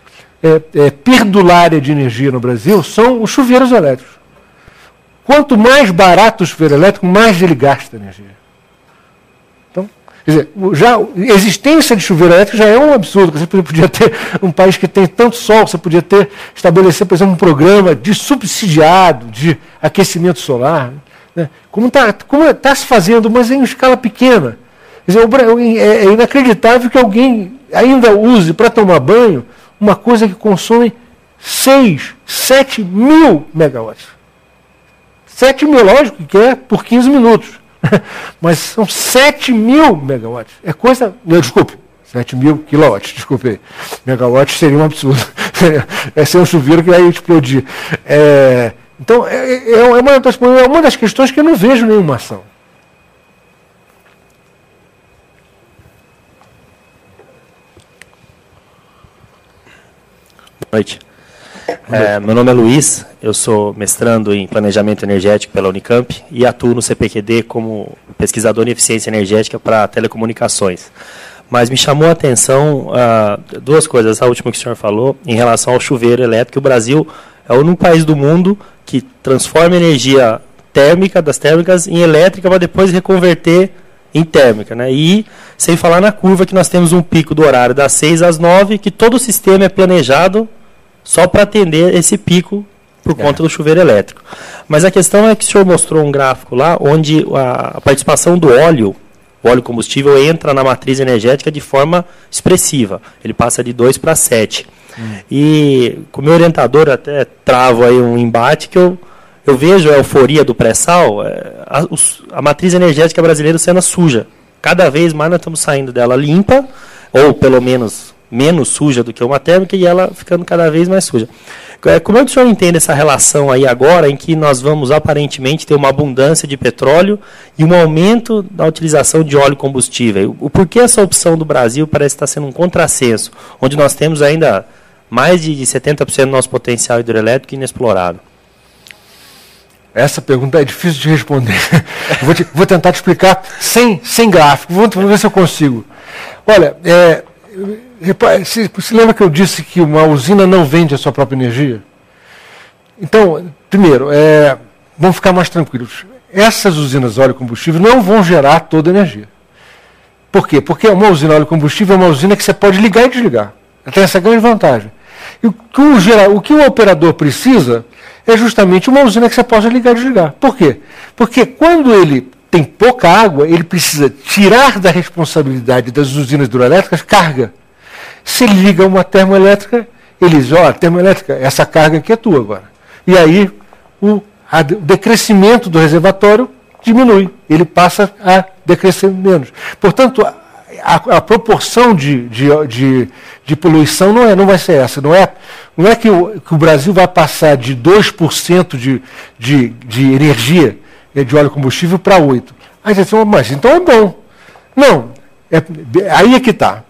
perdulária de energia no Brasil são os chuveiros elétricos. Quanto mais barato o chuveiro elétrico, mais ele gasta energia. Então, quer dizer, já a existência de chuveiro elétrico já é um absurdo. Você podia ter um país que tem tanto sol, você podia estabelecer, por exemplo, um programa de subsidiado de aquecimento solar, né? Como está se fazendo, mas em escala pequena. Quer dizer, é inacreditável que alguém ainda use para tomar banho uma coisa que consome 7 mil megawatts. 7 mil, lógico que é por 15 minutos. Mas são 7 mil megawatts. É coisa. Não, desculpe, 7 mil quilowatts, desculpe. Megawatts seria um absurdo. É ser um chuveiro que vai explodir. Então, é uma das questões que eu não vejo nenhuma ação. Boa noite. Meu nome é Luiz, eu sou mestrando em Planejamento Energético pela Unicamp e atuo no CPQD como pesquisador em eficiência energética para telecomunicações. Mas me chamou a atenção duas coisas, a última que o senhor falou, em relação ao chuveiro elétrico. O Brasil é o único país do mundo que transforma energia térmica, das térmicas, em elétrica para depois reconverter em térmica, né? E sem falar na curva que nós temos um pico do horário das 6 às 9, que todo o sistema é planejado só para atender esse pico por conta do chuveiro elétrico. Mas a questão é que o senhor mostrou um gráfico lá onde a participação do óleo, o óleo combustível, entra na matriz energética de forma expressiva. Ele passa de 2 para 7. E com o meu orientador até travo aí um embate que eu vejo a euforia do pré-sal, a matriz energética brasileira sendo suja. Cada vez mais nós estamos saindo dela limpa, ou pelo menos suja do que uma térmica, e ela ficando cada vez mais suja. Como é que o senhor entende essa relação aí agora, em que nós vamos aparentemente ter uma abundância de petróleo e um aumento da utilização de óleo combustível? O porquê essa opção do Brasil parece estar sendo um contrassenso, onde nós temos ainda mais de 70% do nosso potencial hidrelétrico inexplorado? Essa pergunta é difícil de responder. Vou tentar te explicar sem gráfico. Vamos ver se eu consigo. Olha, se lembra que eu disse que uma usina não vende a sua própria energia? Então, primeiro, vamos ficar mais tranquilos. Essas usinas de óleo combustível não vão gerar toda a energia. Por quê? Porque uma usina de óleo combustível é uma usina que você pode ligar e desligar. Ela tem essa grande vantagem. E o que o operador precisa é justamente uma usina que você possa ligar e desligar. Por quê? Porque quando ele tem pouca água, ele precisa tirar da responsabilidade das usinas hidrelétricas carga. Se ele liga uma termoelétrica, ele diz, termoelétrica, essa carga aqui é tua agora. E aí o decrescimento do reservatório diminui, ele passa a decrescer menos. Portanto, a proporção de poluição não vai ser essa. Não é que o Brasil vai passar de 2% de energia de óleo combustível para 8%. Aí você diz, mas então é bom. Não, aí é que está.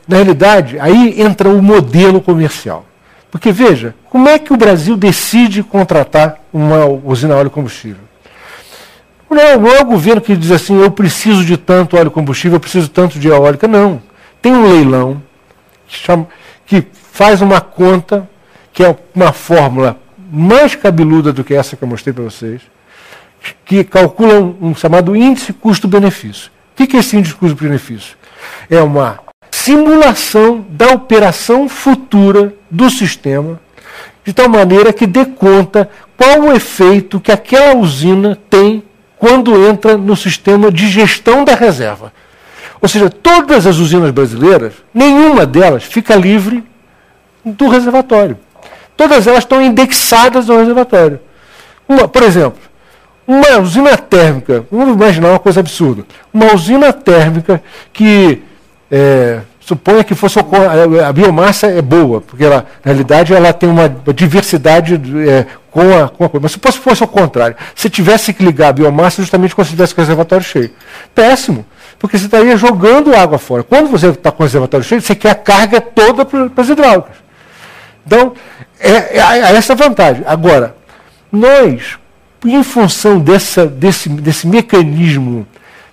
Na realidade, aí entra o modelo comercial. Porque, veja, como é que o Brasil decide contratar uma usina óleo combustível? Não é o governo que diz assim, eu preciso de tanto óleo combustível, eu preciso tanto de eólica. Não. Tem um leilão que faz uma conta, que é uma fórmula mais cabeluda do que essa que eu mostrei para vocês, que calcula um chamado índice custo-benefício. O que é esse índice custo-benefício? É uma simulação da operação futura do sistema, de tal maneira que dê conta qual o efeito que aquela usina tem quando entra no sistema de gestão da reserva. Ou seja, todas as usinas brasileiras, nenhuma delas fica livre do reservatório. Todas elas estão indexadas ao reservatório. Por exemplo, uma usina térmica, vamos imaginar uma coisa absurda, uma usina térmica que suponha que fosse a biomassa é boa, porque ela, na realidade ela tem uma diversidade com a coisa. Mas se fosse ao contrário, se tivesse que ligar a biomassa justamente quando você tivesse com o reservatório cheio. Péssimo, porque você estaria jogando água fora. Quando você está com o reservatório cheio, você quer a carga toda para as hidráulicas. Então, é essa a vantagem. Agora, nós, em função desse mecanismo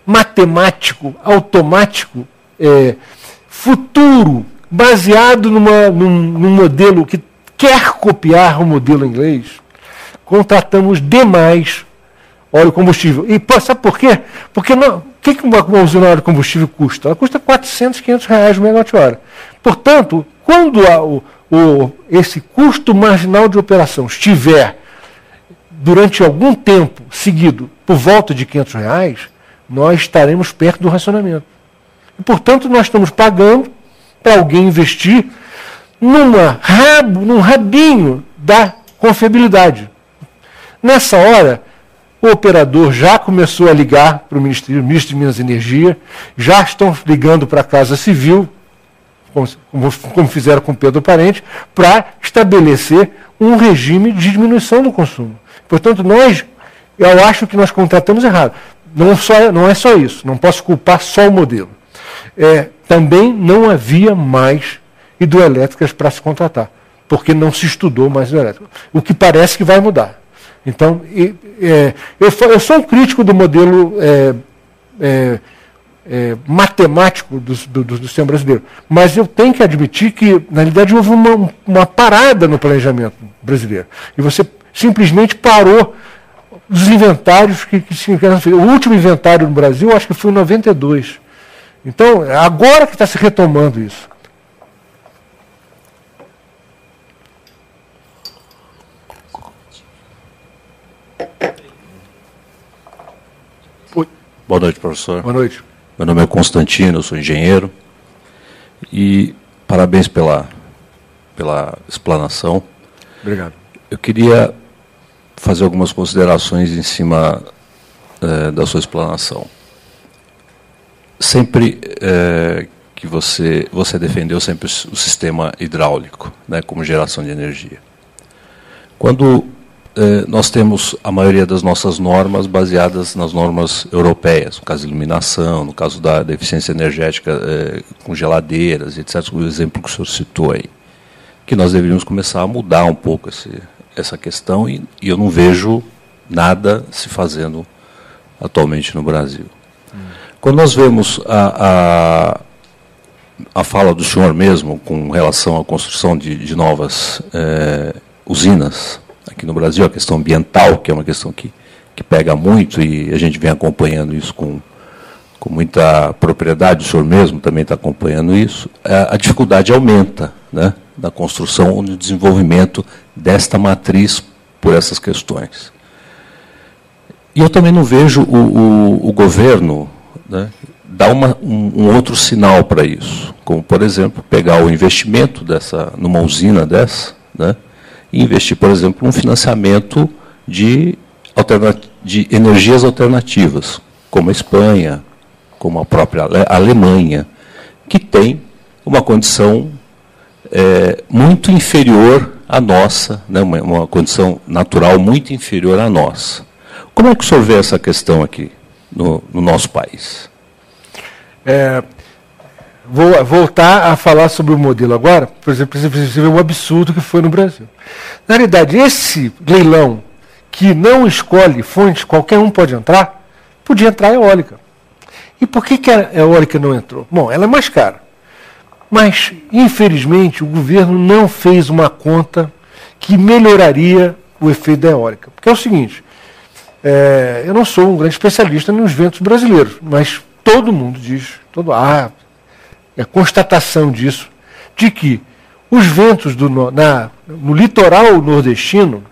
matemático, automático, futuro, baseado num modelo que quer copiar o modelo inglês, contratamos demais óleo combustível. E sabe por quê? Porque o que uma usina de óleo combustível custa? Ela custa R$400, R$500 o megawatt-hora. Portanto, quando esse custo marginal de operação estiver durante algum tempo seguido por volta de R$500, nós estaremos perto do racionamento. E, portanto, nós estamos pagando para alguém investir num rabinho da confiabilidade. Nessa hora, o operador já começou a ligar para o ministro de Minas e Energia, já estão ligando para a Casa Civil, como fizeram com Pedro Parente, para estabelecer um regime de diminuição do consumo. Portanto, eu acho que nós contratamos errado. Não é só isso, não posso culpar só o modelo. Também não havia mais hidroelétricas para se contratar, porque não se estudou mais hidroelétrica. O que parece que vai mudar. Então, eu sou um crítico do modelo matemático do sistema brasileiro, mas eu tenho que admitir que, na realidade, houve uma parada no planejamento brasileiro. E você simplesmente parou dos inventários que se queriam fazer. O último inventário no Brasil, acho que foi em 92. Então, agora que está se retomando isso. Boa noite, professor. Boa noite. Meu nome é Constantino, eu sou engenheiro. E parabéns pela explanação. Obrigado. Eu queria fazer algumas considerações em cima da sua explanação. Sempre que você defendeu sempre o sistema hidráulico, né, como geração de energia. Quando nós temos a maioria das nossas normas baseadas nas normas europeias, no caso de iluminação, no caso da eficiência energética com geladeiras, etc., o exemplo que o senhor citou aí, que nós deveríamos começar a mudar um pouco essa questão, e eu não vejo nada se fazendo atualmente no Brasil. Quando nós vemos a fala do senhor mesmo com relação à construção de novas usinas aqui no Brasil, a questão ambiental, que é uma questão que pega muito, e a gente vem acompanhando isso com muita propriedade, o senhor mesmo também está acompanhando isso, a dificuldade aumenta, né, da construção ou do desenvolvimento desta matriz por essas questões. E eu também não vejo o governo, né, dar um outro sinal para isso, como, por exemplo, pegar o investimento numa usina dessa, né, e investir, por exemplo, num financiamento de energias alternativas, como a Espanha, como a própria Alemanha, que tem uma condição muito inferior à nossa, né, uma condição natural muito inferior à nossa. Como é que o senhor vê essa questão aqui no nosso país? Vou voltar a falar sobre o modelo agora, por exemplo, você vê o absurdo que foi no Brasil. Na realidade, esse leilão que não escolhe fontes, qualquer um pode entrar, podia entrar a eólica. E por que a eólica não entrou? Bom, ela é mais cara. Mas, infelizmente, o governo não fez uma conta que melhoraria o efeito da eólica. Porque é o seguinte, eu não sou um grande especialista nos ventos brasileiros, mas todo mundo diz, é a constatação disso, de que os ventos no litoral nordestino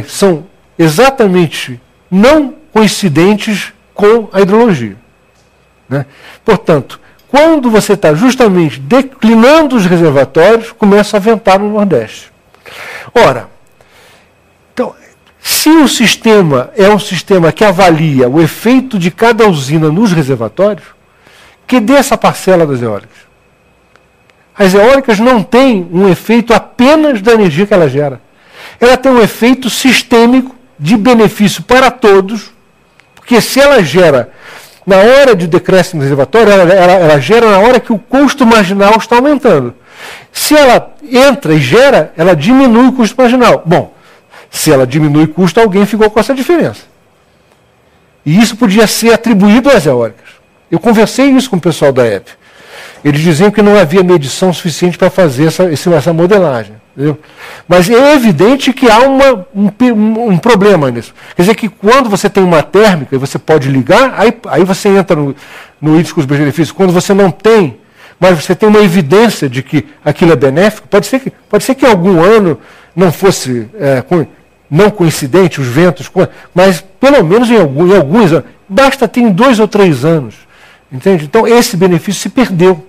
são exatamente não coincidentes com a hidrologia. Né? Portanto, quando você está justamente declinando os reservatórios, começa a ventar no Nordeste. Ora, então, se o sistema é um sistema que avalia o efeito de cada usina nos reservatórios, que dê essa parcela das eólicas. As eólicas não têm um efeito apenas da energia que ela gera. Ela tem um efeito sistêmico de benefício para todos, porque se ela gera na hora de decréscimo do reservatório, ela gera na hora que o custo marginal está aumentando. Se ela entra e gera, ela diminui o custo marginal. Bom, se ela diminui o custo, alguém ficou com essa diferença. E isso podia ser atribuído às eólicas. Eu conversei isso com o pessoal da EP. Eles diziam que não havia medição suficiente para fazer essa modelagem. Entendeu? Mas é evidente que há um problema nisso. Quer dizer que quando você tem uma térmica e você pode ligar, aí você entra no índice custo-benefício. Quando você não tem, mas você tem uma evidência de que aquilo é benéfico, pode ser que em algum ano não fosse não coincidente os ventos, mas pelo menos em alguns anos. Basta ter em 2 ou 3 anos. Entende? Então, esse benefício se perdeu.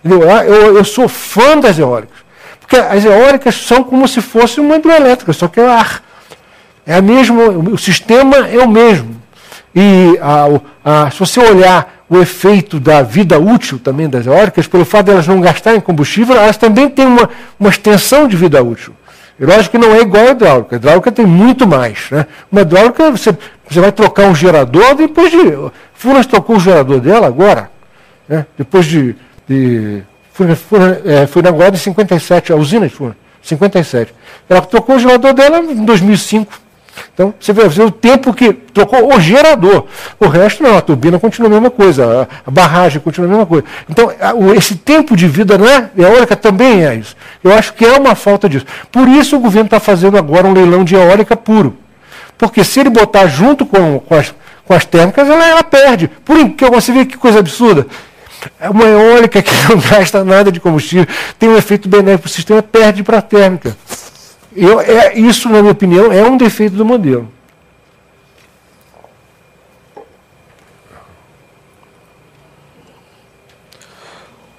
Eu sou fã das eólicas. Porque as eólicas são como se fosse uma hidroelétrica, só que é ar. O sistema é o mesmo. E se você olhar o efeito da vida útil também das eólicas, pelo fato de elas não gastarem combustível, elas também têm uma extensão de vida útil. E lógico que não é igual a hidráulica. A hidráulica tem muito mais. Né? Uma hidráulica, você vai trocar um gerador, depois de... Furnas trocou o gerador dela agora, né? Depois foi inaugurada em 57, a usina de Furnas, 57. Ela trocou o gerador dela em 2005. Então, você vê o tempo que trocou o gerador. O resto não, a turbina continua a mesma coisa, a barragem continua a mesma coisa. Então, esse tempo de vida na eólica também é isso. Eu acho que é uma falta disso. Por isso o governo está fazendo agora um leilão de eólica puro. Porque se ele botar junto com as térmicas, ela perde. Porque você vê que coisa absurda. Uma eólica que não gasta nada de combustível, tem um efeito benéfico, o sistema perde para a térmica. Isso, na minha opinião, é um defeito do modelo.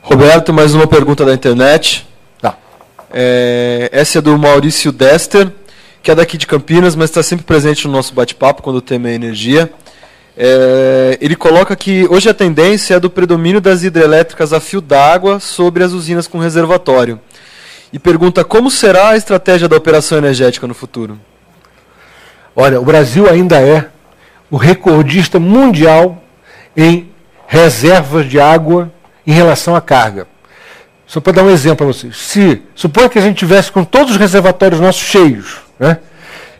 Roberto, mais uma pergunta da internet. Tá. Essa é do Maurício Dester, que é daqui de Campinas, mas está sempre presente no nosso bate-papo quando o tema é energia. Ele coloca que hoje a tendência é do predomínio das hidrelétricas a fio d'água sobre as usinas com reservatório. E pergunta como será a estratégia da operação energética no futuro. Olha, o Brasil ainda é o recordista mundial em reservas de água em relação à carga. Só para dar um exemplo para vocês. Suponha que a gente tivesse com todos os reservatórios nossos cheios, né?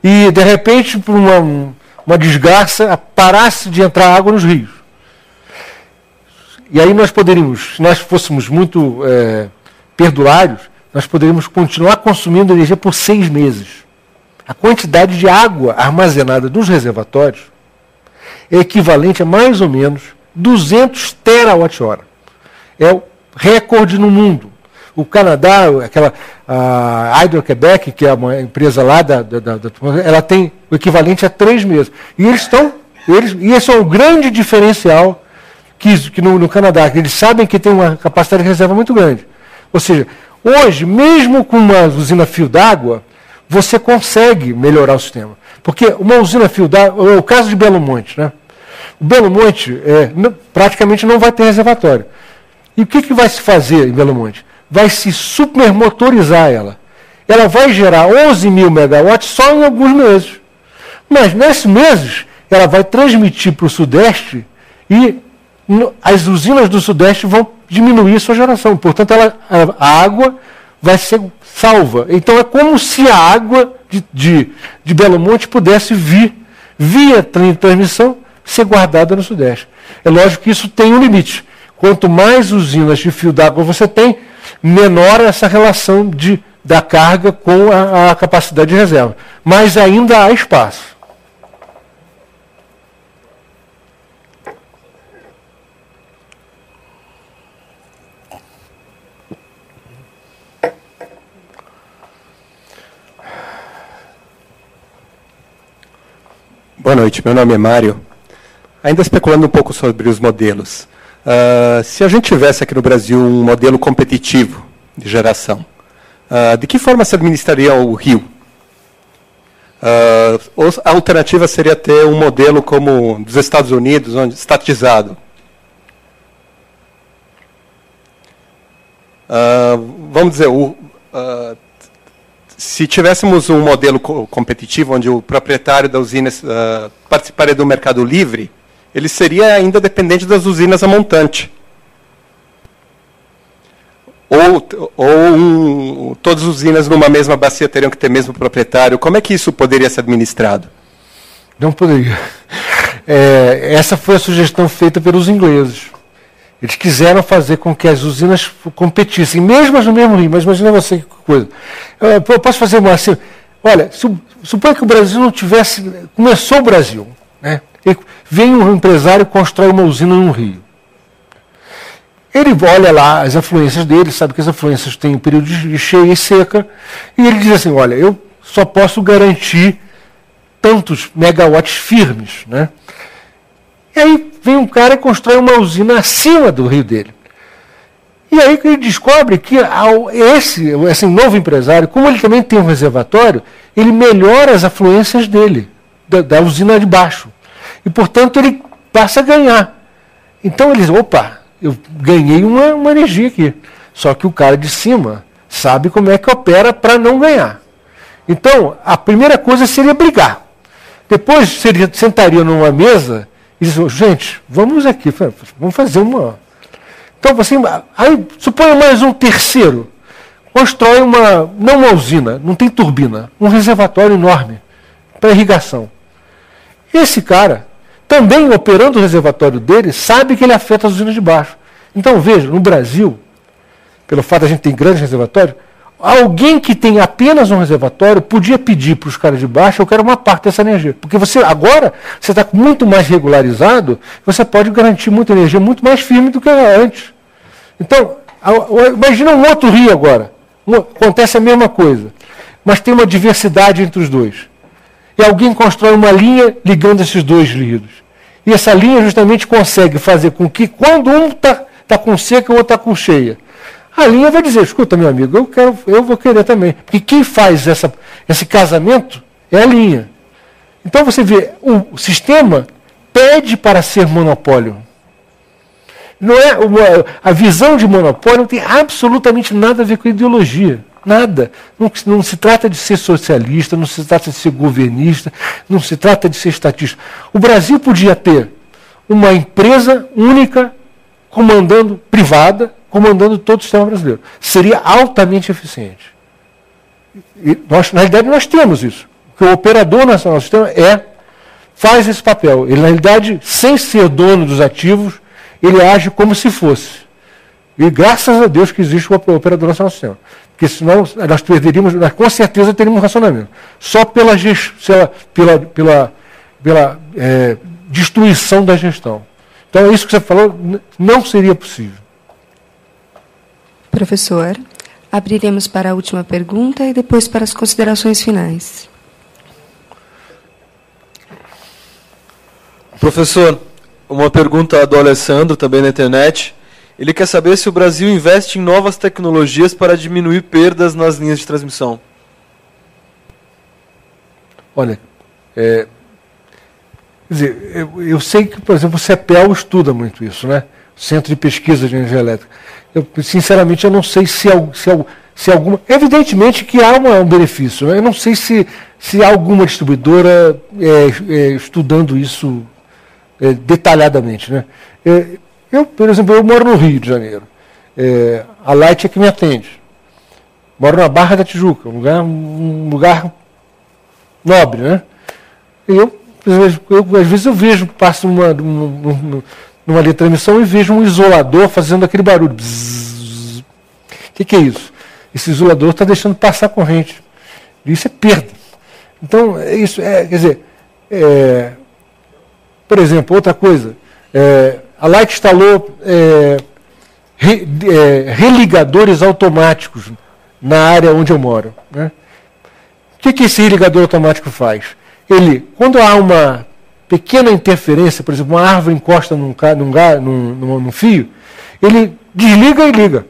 E de repente, por uma desgraça, parasse de entrar água nos rios. E aí nós poderíamos, se nós fôssemos muito perdulários, nós poderíamos continuar consumindo energia por 6 meses. A quantidade de água armazenada nos reservatórios é equivalente a mais ou menos 200 terawatt-hora. É o recorde no mundo. O Canadá, a Hydro-Quebec, que é uma empresa lá ela tem o equivalente a 3 meses. E esse é um grande diferencial que no Canadá, que eles sabem que tem uma capacidade de reserva muito grande. Ou seja, hoje, mesmo com uma usina fio d'água, você consegue melhorar o sistema. Porque uma usina fio d'água, é o caso de Belo Monte, né? O Belo Monte praticamente não vai ter reservatório. E o que vai se fazer em Belo Monte? Vai se supermotorizar ela. Ela vai gerar 11 mil megawatts só em alguns meses. Mas nesses meses, ela vai transmitir para o Sudeste e as usinas do Sudeste vão diminuir sua geração. Portanto, a água vai ser salva. Então, é como se a água de Belo Monte pudesse vir, via transmissão, ser guardada no Sudeste. É lógico que isso tem um limite. Quanto mais usinas de fio d'água você tem, menor essa relação da carga com a capacidade de reserva. Mas ainda há espaço. Boa noite, meu nome é Mário. Ainda especulando um pouco sobre os modelos. Se a gente tivesse aqui no Brasil um modelo competitivo de geração, de que forma se administraria o rio? A alternativa seria ter um modelo como dos Estados Unidos, onde estatizado. Vamos dizer, se tivéssemos um modelo competitivo, onde o proprietário da usina participaria do mercado livre, ele seria ainda dependente das usinas a montante. Ou todas as usinas numa mesma bacia teriam que ter mesmo proprietário. Como é que isso poderia ser administrado? Não poderia. Essa foi a sugestão feita pelos ingleses. Eles quiseram fazer com que as usinas competissem, mesmo no mesmo rio. Mas imagina você que coisa. Eu posso fazer uma assim. Olha, suponha que o Brasil não tivesse... Começou o Brasil, né? E vem um empresário e constrói uma usina num rio. Ele olha lá as afluências dele, sabe que as afluências têm um período de cheia e seca, e ele diz assim, olha, eu só posso garantir tantos megawatts firmes, né? E aí vem um cara e constrói uma usina acima do rio dele. E aí ele descobre que esse novo empresário, como ele também tem um reservatório, ele melhora as afluências dele, da usina de baixo. E, portanto, ele passa a ganhar. Então ele diz, opa, eu ganhei uma energia aqui. Só que o cara de cima sabe como é que opera para não ganhar. Então, a primeira coisa seria brigar. Depois sentaria numa mesa e diz, gente, vamos aqui, vamos fazer uma... Então, assim, aí suponha mais um terceiro, constrói não uma usina, não tem turbina, um reservatório enorme para irrigação. Esse cara, também operando o reservatório dele, sabe que ele afeta as usinas de baixo. Então, veja, no Brasil, pelo fato de a gente ter grandes reservatórios, alguém que tem apenas um reservatório podia pedir para os caras de baixo, eu quero uma parte dessa energia. Porque agora você está muito mais regularizado, você pode garantir muita energia muito mais firme do que era antes. Então, imagina um outro rio agora. Acontece a mesma coisa, mas tem uma diversidade entre os dois. E alguém constrói uma linha ligando esses dois rios. E essa linha justamente consegue fazer com que, quando um está com seca, o outro está com cheia, a linha vai dizer, escuta, meu amigo, eu vou querer também. Porque quem faz esse casamento é a linha. Então você vê, o sistema pede para ser monopólio. Não é a visão de monopólio não tem absolutamente nada a ver com ideologia. Nada. Não se trata de ser socialista, não se trata de ser governista, não se trata de ser estatista. O Brasil podia ter uma empresa única comandando todo o sistema brasileiro. Seria altamente eficiente. E na realidade, nós temos isso. Porque o operador nacional do sistema faz esse papel. Ele, na realidade, sem ser dono dos ativos, ele age como se fosse. E graças a Deus que existe o operador nacional do sistema. Porque senão nós perderíamos, nós com certeza teríamos um racionamento. Só pela destruição da gestão. Então, isso que você falou não seria possível. Professor, abriremos para a última pergunta e depois para as considerações finais. Professor, uma pergunta do Alessandro, também na internet. Ele quer saber se o Brasil investe em novas tecnologias para diminuir perdas nas linhas de transmissão. Olha, quer dizer, eu sei que, por exemplo, o CEPEL estuda muito isso, né? Centro de Pesquisa de Energia Elétrica. Sinceramente, eu não sei se alguma... Evidentemente que há um benefício, né? Eu não sei se há alguma distribuidora estudando isso detalhadamente, né? por exemplo, eu moro no Rio de Janeiro. A Light é que me atende. Moro na Barra da Tijuca, um lugar nobre, né? E às vezes eu vejo, passo numa linha de transmissão e vejo um isolador fazendo aquele barulho. O que é isso? Esse isolador está deixando passar a corrente. Isso é perda. Então, isso quer dizer, por exemplo, outra coisa, a Light instalou religadores automáticos na área onde eu moro. Né? O que esse religador automático faz? Ele, quando há uma pequena interferência, por exemplo, uma árvore encosta num fio, ele desliga e liga.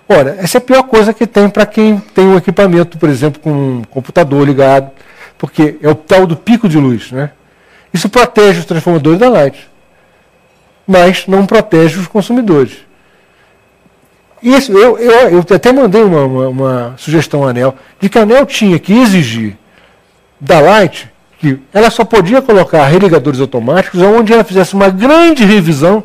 Ora, essa é a pior coisa que tem para quem tem um equipamento, por exemplo, com um computador ligado, porque é o tal do pico de luz. Né? Isso protege os transformadores da Light, mas não protege os consumidores. Isso, eu até mandei uma sugestão à ANEEL, de que a ANEEL tinha que exigir da Light que ela só podia colocar religadores automáticos onde ela fizesse uma grande revisão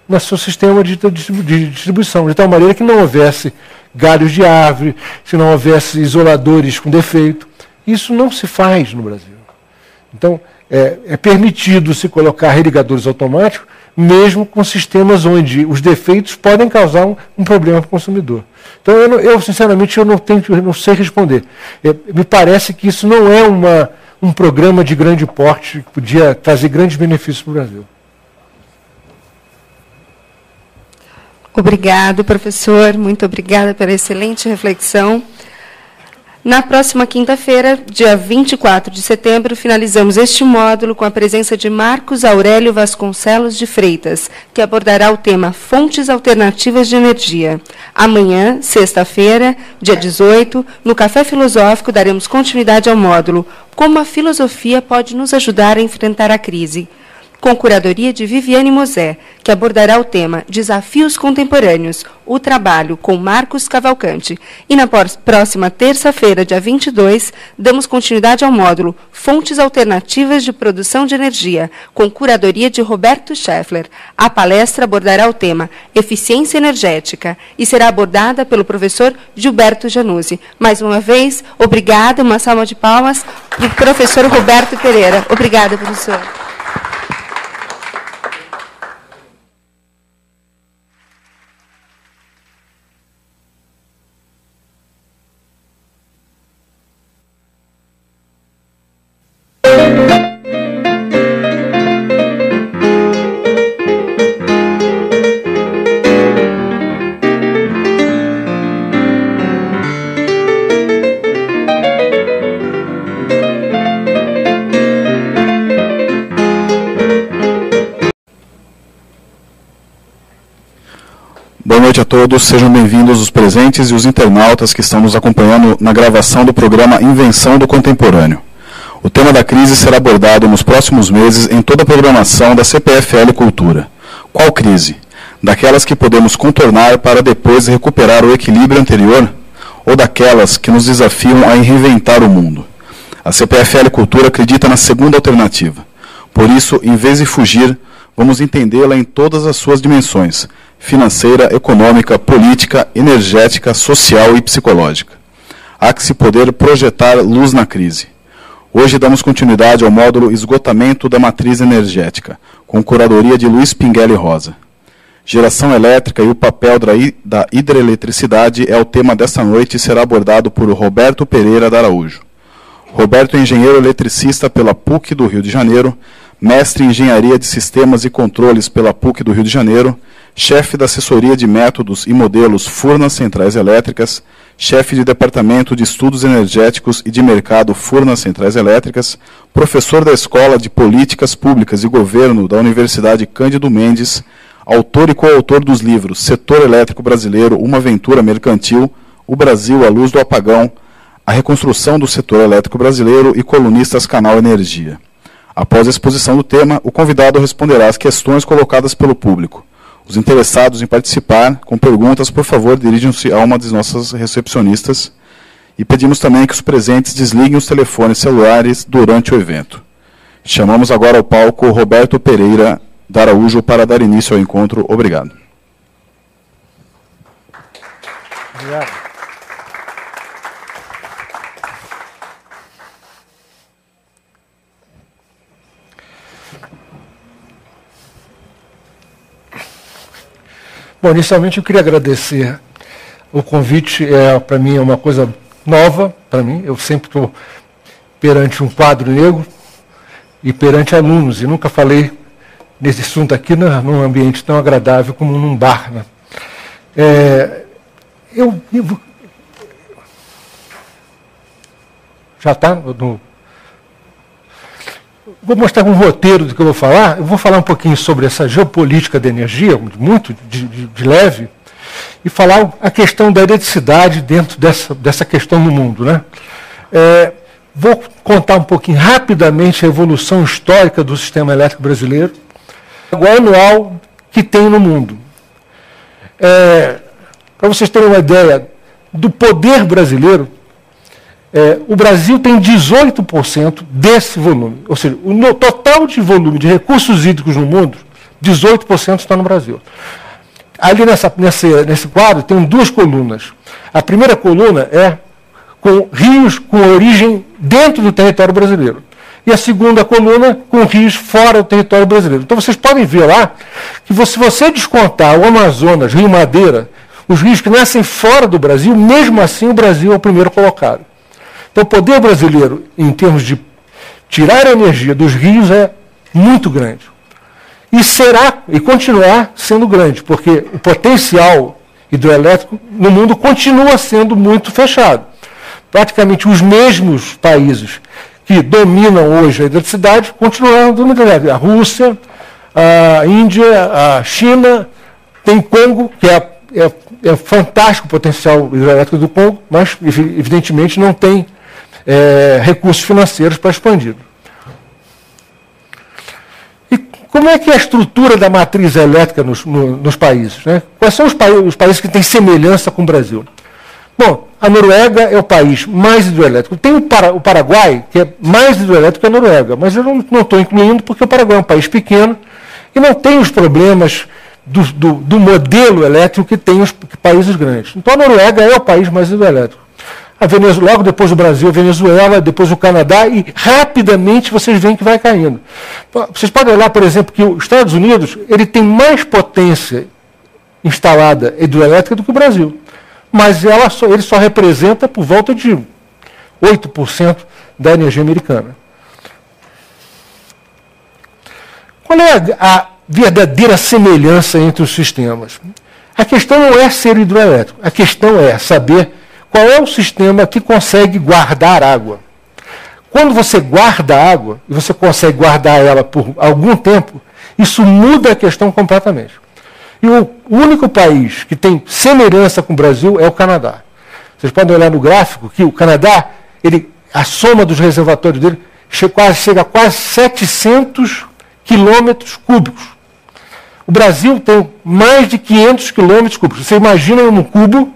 no seu sistema de distribuição, de tal maneira que não houvesse galhos de árvore, se não houvesse isoladores com defeito. Isso não se faz no Brasil. Então, é permitido se colocar religadores automáticos, mesmo com sistemas onde os defeitos podem causar um problema para o consumidor. Então, eu sinceramente, eu não sei responder. Me parece que isso não é um programa de grande porte que podia trazer grandes benefícios para o Brasil. Obrigado, professor. Muito obrigada pela excelente reflexão. Na próxima quinta-feira, dia 24 de setembro, finalizamos este módulo com a presença de Marcos Aurélio Vasconcelos de Freitas, que abordará o tema Fontes Alternativas de Energia. Amanhã, sexta-feira, dia 18, no Café Filosófico, daremos continuidade ao módulo Como a Filosofia pode nos ajudar a enfrentar a crise, com curadoria de Viviane Mosé, que abordará o tema Desafios Contemporâneos, o trabalho com Marcos Cavalcante. E na próxima terça-feira, dia 22, damos continuidade ao módulo Fontes Alternativas de Produção de Energia, com curadoria de Roberto Scheffler. A palestra abordará o tema Eficiência Energética e será abordada pelo professor Gilberto Januzzi. Mais uma vez, obrigada, uma salva de palmas para o professor Roberto Pereira. Obrigada, professor. Boa noite a todos, sejam bem-vindos os presentes e os internautas que estão nos acompanhando na gravação do programa Invenção do Contemporâneo. O tema da crise será abordado nos próximos meses em toda a programação da CPFL Cultura. Qual crise? Daquelas que podemos contornar para depois recuperar o equilíbrio anterior? Ou daquelas que nos desafiam a reinventar o mundo? A CPFL Cultura acredita na segunda alternativa. Por isso, em vez de fugir, vamos entendê-la em todas as suas dimensões: financeira, econômica, política, energética, social e psicológica. Há que se poder projetar luz na crise. Hoje damos continuidade ao módulo Esgotamento da Matriz Energética, com curadoria de Luiz Pinguelli Rosa. Geração elétrica e o papel da hidroeletricidade é o tema desta noite e será abordado por Roberto Pereira de Araújo. Roberto é engenheiro eletricista pela PUC do Rio de Janeiro, mestre em Engenharia de Sistemas e Controles pela PUC do Rio de Janeiro, chefe da Assessoria de Métodos e Modelos Furnas Centrais Elétricas, chefe de Departamento de Estudos Energéticos e de Mercado Furnas Centrais Elétricas, professor da Escola de Políticas Públicas e Governo da Universidade Cândido Mendes, autor e coautor dos livros Setor Elétrico Brasileiro, Uma Aventura Mercantil, O Brasil à Luz do Apagão, A Reconstrução do Setor Elétrico Brasileiro e colunistas Canal Energia. Após a exposição do tema, o convidado responderá às questões colocadas pelo público. Os interessados em participar com perguntas, por favor, dirijam-se a uma das nossas recepcionistas e pedimos também que os presentes desliguem os telefones celulares durante o evento. Chamamos agora ao palco Roberto Pereira D'Araújo para dar início ao encontro. Obrigado. Obrigado. Bom, inicialmente eu queria agradecer o convite. Para mim é uma coisa nova para mim. Eu sempre estou perante um quadro negro e perante alunos, e nunca falei nesse assunto aqui num ambiente tão agradável como num bar, né? Já está? Vou mostrar um roteiro do que eu vou falar. Eu vou falar um pouquinho sobre essa geopolítica da energia, muito de leve, e falar a questão da erradicidade dentro dessa questão no mundo, né? Vou contar um pouquinho rapidamente a evolução histórica do sistema elétrico brasileiro, o anual que tem no mundo. Para vocês terem uma ideia do poder brasileiro, o Brasil tem 18% desse volume. Ou seja, no total de volume de recursos hídricos no mundo, 18% está no Brasil. Ali nesse quadro tem duas colunas. A primeira coluna é com rios com origem dentro do território brasileiro. E a segunda coluna com rios fora do território brasileiro. Então vocês podem ver lá que se você descontar o Amazonas, Rio Madeira, os rios que nascem fora do Brasil, mesmo assim o Brasil é o primeiro colocado. Então o poder brasileiro, em termos de tirar a energia dos rios, é muito grande. E será, e continuar sendo grande, porque o potencial hidroelétrico no mundo continua sendo muito fechado. Praticamente os mesmos países que dominam hoje a eletricidade continuam dominando. A Rússia, a Índia, a China, tem Congo, que é fantástico o potencial hidroelétrico do Congo, mas evidentemente não tem recursos financeiros para expandir. E como é que é a estrutura da matriz elétrica nos países, né? Quais são os países que têm semelhança com o Brasil? Bom, a Noruega é o país mais hidroelétrico. Tem o Paraguai, que é mais hidroelétrico que a Noruega, mas eu não estou incluindo porque o Paraguai é um país pequeno e não tem os problemas do modelo elétrico que tem os países grandes. Então a Noruega é o país mais hidroelétrico. A Venezuela, logo depois do Brasil, a Venezuela, depois o Canadá, e rapidamente vocês veem que vai caindo. Vocês podem olhar, por exemplo, que os Estados Unidos ele tem mais potência instalada hidroelétrica do que o Brasil. Mas ele só representa por volta de 8% da energia americana. Qual é a verdadeira semelhança entre os sistemas? A questão não é ser hidroelétrico, a questão é saber qual é o sistema que consegue guardar água. Quando você guarda água, e você consegue guardar ela por algum tempo, isso muda a questão completamente. E o único país que tem semelhança com o Brasil é o Canadá. Vocês podem olhar no gráfico que o Canadá, a soma dos reservatórios dele chega a quase 700 quilômetros cúbicos. O Brasil tem mais de 500 quilômetros cúbicos. Você imagina um cubo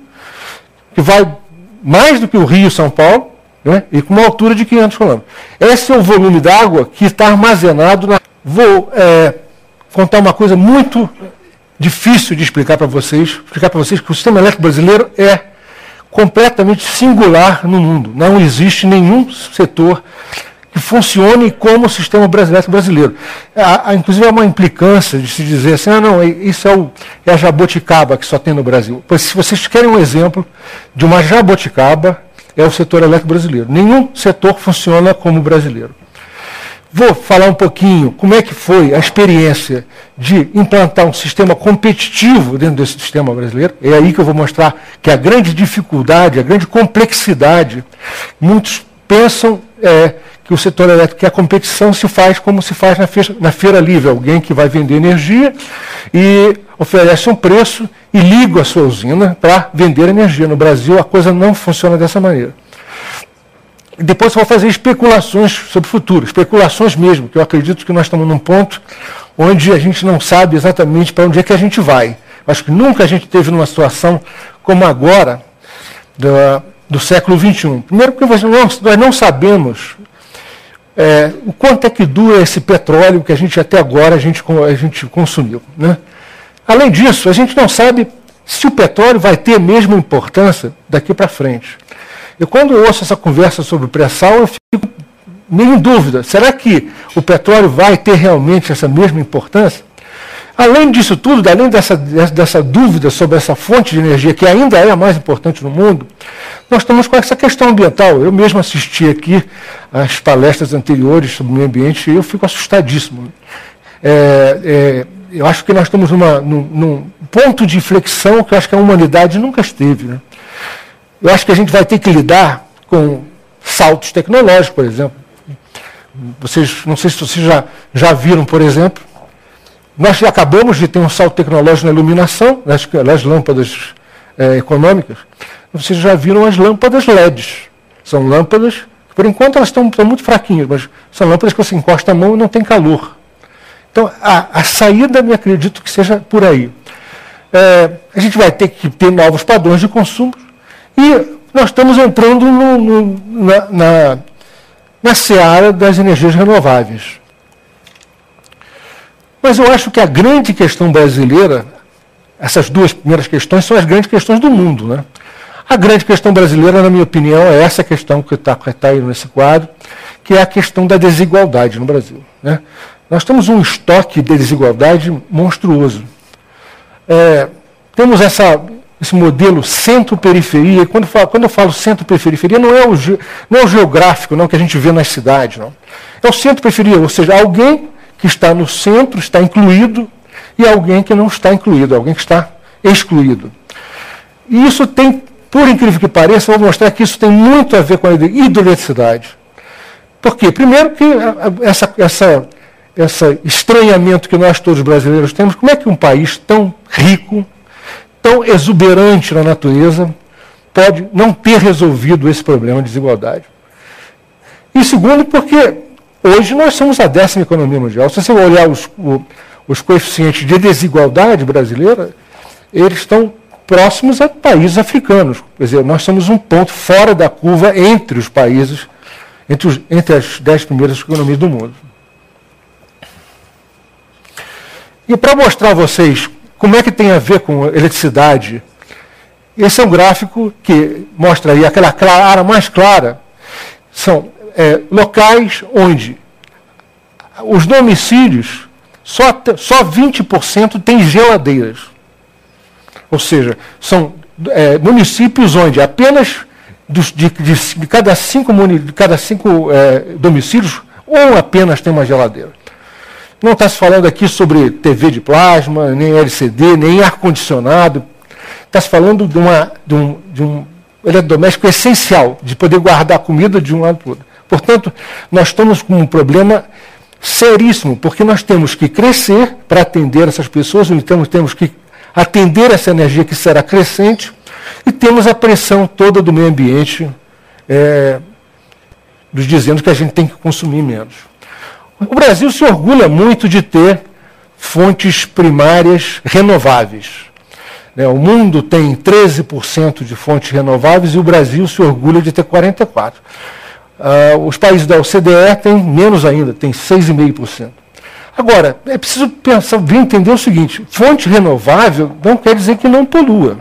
que vai mais do que o Rio São Paulo, né, e com uma altura de 500 quilômetros. Esse é o volume d'água que está armazenado na... Vou contar uma coisa muito difícil de explicar para vocês que o sistema elétrico brasileiro é completamente singular no mundo. Não existe nenhum setor que funcione como o sistema elétrico brasileiro. Inclusive há uma implicância de se dizer assim, isso é a jabuticaba que só tem no Brasil. Pois se vocês querem um exemplo de uma jabuticaba, é o setor elétrico brasileiro. Nenhum setor funciona como o brasileiro. Vou falar um pouquinho como é que foi a experiência de implantar um sistema competitivo dentro desse sistema brasileiro. É aí que eu vou mostrar que a grande dificuldade, a grande complexidade, muitos pensam que o setor elétrico, que a competição se faz como se faz na feira livre. Alguém que vai vender energia e oferece um preço e liga a sua usina para vender energia. No Brasil, a coisa não funciona dessa maneira. Depois eu vou fazer especulações sobre o futuro, especulações mesmo, que eu acredito que nós estamos num ponto onde a gente não sabe exatamente para onde é que a gente vai. Acho que nunca a gente teve numa situação como agora, do século XXI. Primeiro porque nós não sabemos o quanto é que dura esse petróleo que a gente até agora a gente consumiu, né? Além disso, a gente não sabe se o petróleo vai ter a mesma importância daqui para frente. Eu, quando ouço essa conversa sobre o pré-sal, eu fico meio em dúvida. Será que o petróleo vai ter realmente essa mesma importância? Além disso tudo, além dessa dúvida sobre essa fonte de energia, que ainda é a mais importante no mundo, nós estamos com essa questão ambiental. Eu mesmo assisti aqui às palestras anteriores sobre o meio ambiente e eu fico assustadíssimo. Eu acho que nós estamos num ponto de inflexão que eu acho que a humanidade nunca esteve, né? Eu acho que a gente vai ter que lidar com saltos tecnológicos, por exemplo. Não sei se vocês já viram, por exemplo, nós já acabamos de ter um salto tecnológico na iluminação, nas lâmpadas econômicas. Vocês já viram as lâmpadas LEDs. São lâmpadas, que por enquanto elas estão muito fraquinhas, mas são lâmpadas que você encosta a mão e não tem calor. Então, a saída, me acredito que seja por aí. A gente vai ter que ter novos padrões de consumo e nós estamos entrando na seara das energias renováveis. Mas eu acho que a grande questão brasileira, essas duas primeiras questões são as grandes questões do mundo, né? A grande questão brasileira, na minha opinião, é essa questão que está aí nesse quadro, que é a questão da desigualdade no Brasil, né? Nós temos um estoque de desigualdade monstruoso. Temos esse modelo centro-periferia, e quando eu falo centro-periferia, não é o geográfico, não, que a gente vê nas cidades, não. É o centro-periferia, ou seja, alguém que está no centro está incluído e alguém que não está incluído, alguém que está excluído. E isso tem, por incrível que pareça, eu vou mostrar que isso tem muito a ver com a hidroeletricidade. Por quê? Primeiro que esse estranhamento que nós todos brasileiros temos, como é que um país tão rico, tão exuberante na natureza, pode não ter resolvido esse problema de desigualdade? E segundo, porque hoje nós somos a 10ª economia mundial. Se você olhar os coeficientes de desigualdade brasileira, eles estão próximos a países africanos. Quer dizer, nós somos um ponto fora da curva entre os países, entre as 10 primeiras economias do mundo. E para mostrar a vocês como é que tem a ver com eletricidade, esse é um gráfico que mostra aí aquela área mais clara. São locais onde os domicílios, só 20% têm geladeiras. Ou seja, são municípios onde apenas de cada 5 domicílios, um apenas tem uma geladeira. Não está se falando aqui sobre TV de plasma, nem LCD, nem ar-condicionado. Está se falando de um eletrodoméstico essencial, de poder guardar comida de um lado para o outro. Portanto, nós estamos com um problema seríssimo, porque nós temos que crescer para atender essas pessoas, então temos que atender essa energia que será crescente, e temos a pressão toda do meio ambiente nos dizendo que a gente tem que consumir menos. O Brasil se orgulha muito de ter fontes primárias renováveis. O mundo tem 13% de fontes renováveis e o Brasil se orgulha de ter 44%. Os países da OCDE têm menos ainda, tem 6,5%. Agora, é preciso entender o seguinte: fonte renovável não quer dizer que não polua.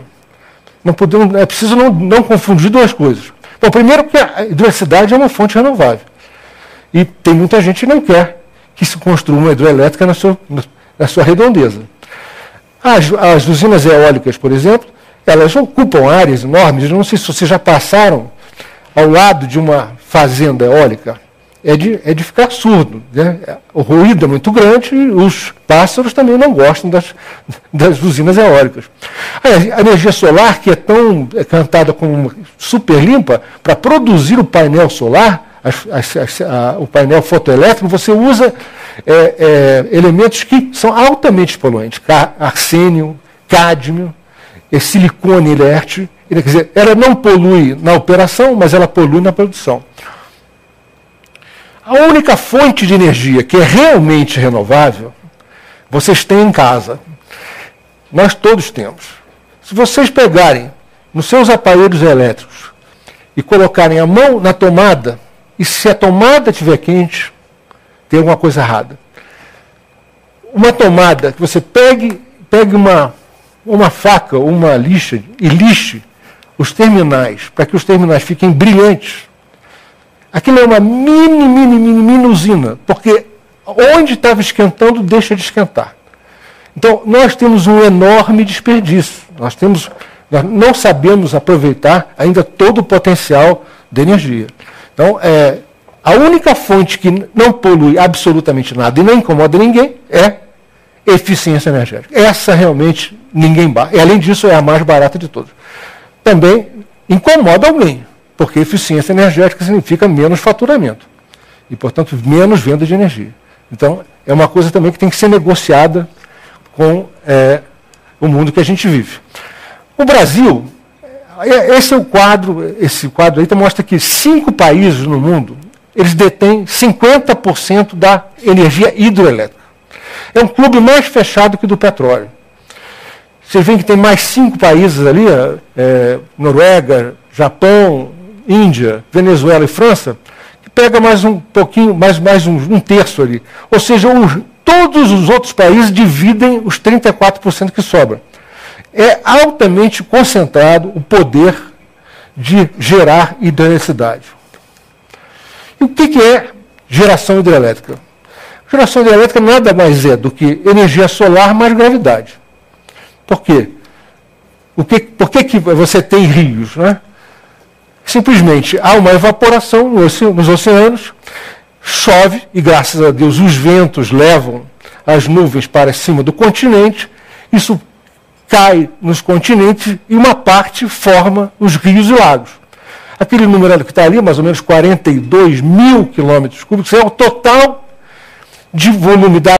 É preciso não confundir duas coisas. Bom, primeiro que a hidroeletricidade é uma fonte renovável. E tem muita gente que não quer que se construa uma hidroelétrica na sua redondeza. As usinas eólicas, por exemplo, elas ocupam áreas enormes. Eu não sei se vocês já passaram ao lado de uma fazenda eólica. É de ficar surdo, né? O ruído é muito grande e os pássaros também não gostam das usinas eólicas. A energia solar, que é tão cantada como super limpa, para produzir o painel solar, o painel fotoelétrico, você usa elementos que são altamente poluentes, arsênio, cádmio, silicone inerte. Quer dizer, ela não polui na operação, mas ela polui na produção. A única fonte de energia que é realmente renovável, vocês têm em casa. Nós todos temos. Se vocês pegarem nos seus aparelhos elétricos e colocarem a mão na tomada E se a tomada estiver quente, tem alguma coisa errada. Uma tomada que você pegue uma faca ou uma lixa e lixe os terminais, para que os terminais fiquem brilhantes. Aquilo é uma mini usina, porque onde estava esquentando, deixa de esquentar. Então, nós temos um enorme desperdício. Nós não sabemos aproveitar ainda todo o potencial da energia. Então, a única fonte que não polui absolutamente nada e não incomoda ninguém é eficiência energética. Essa realmente ninguém bate. E, além disso, é a mais barata de todas. Também incomoda alguém, porque eficiência energética significa menos faturamento e, portanto, menos venda de energia. Então, é uma coisa também que tem que ser negociada com o mundo que a gente vive. O Brasil, esse quadro aí mostra que 5 países no mundo, eles detêm 50% da energia hidroelétrica. É um clube mais fechado que o do petróleo. Vocês veem que tem mais 5 países ali, Noruega, Japão, Índia, Venezuela e França, que pega mais um pouquinho, mais um terço ali. Ou seja, todos os outros países dividem os 34% que sobram. É altamente concentrado o poder de gerar hidroeletricidade. E o que é geração hidrelétrica? Geração hidrelétrica nada mais é do que energia solar mais gravidade. Por quê? Por que você tem rios? Né? Simplesmente há uma evaporação nos oceanos, chove, e graças a Deus os ventos levam as nuvens para cima do continente, isso cai nos continentes e uma parte forma os rios e lagos. Aquele número que está ali, mais ou menos 42 mil quilômetros cúbicos, é o total de volume da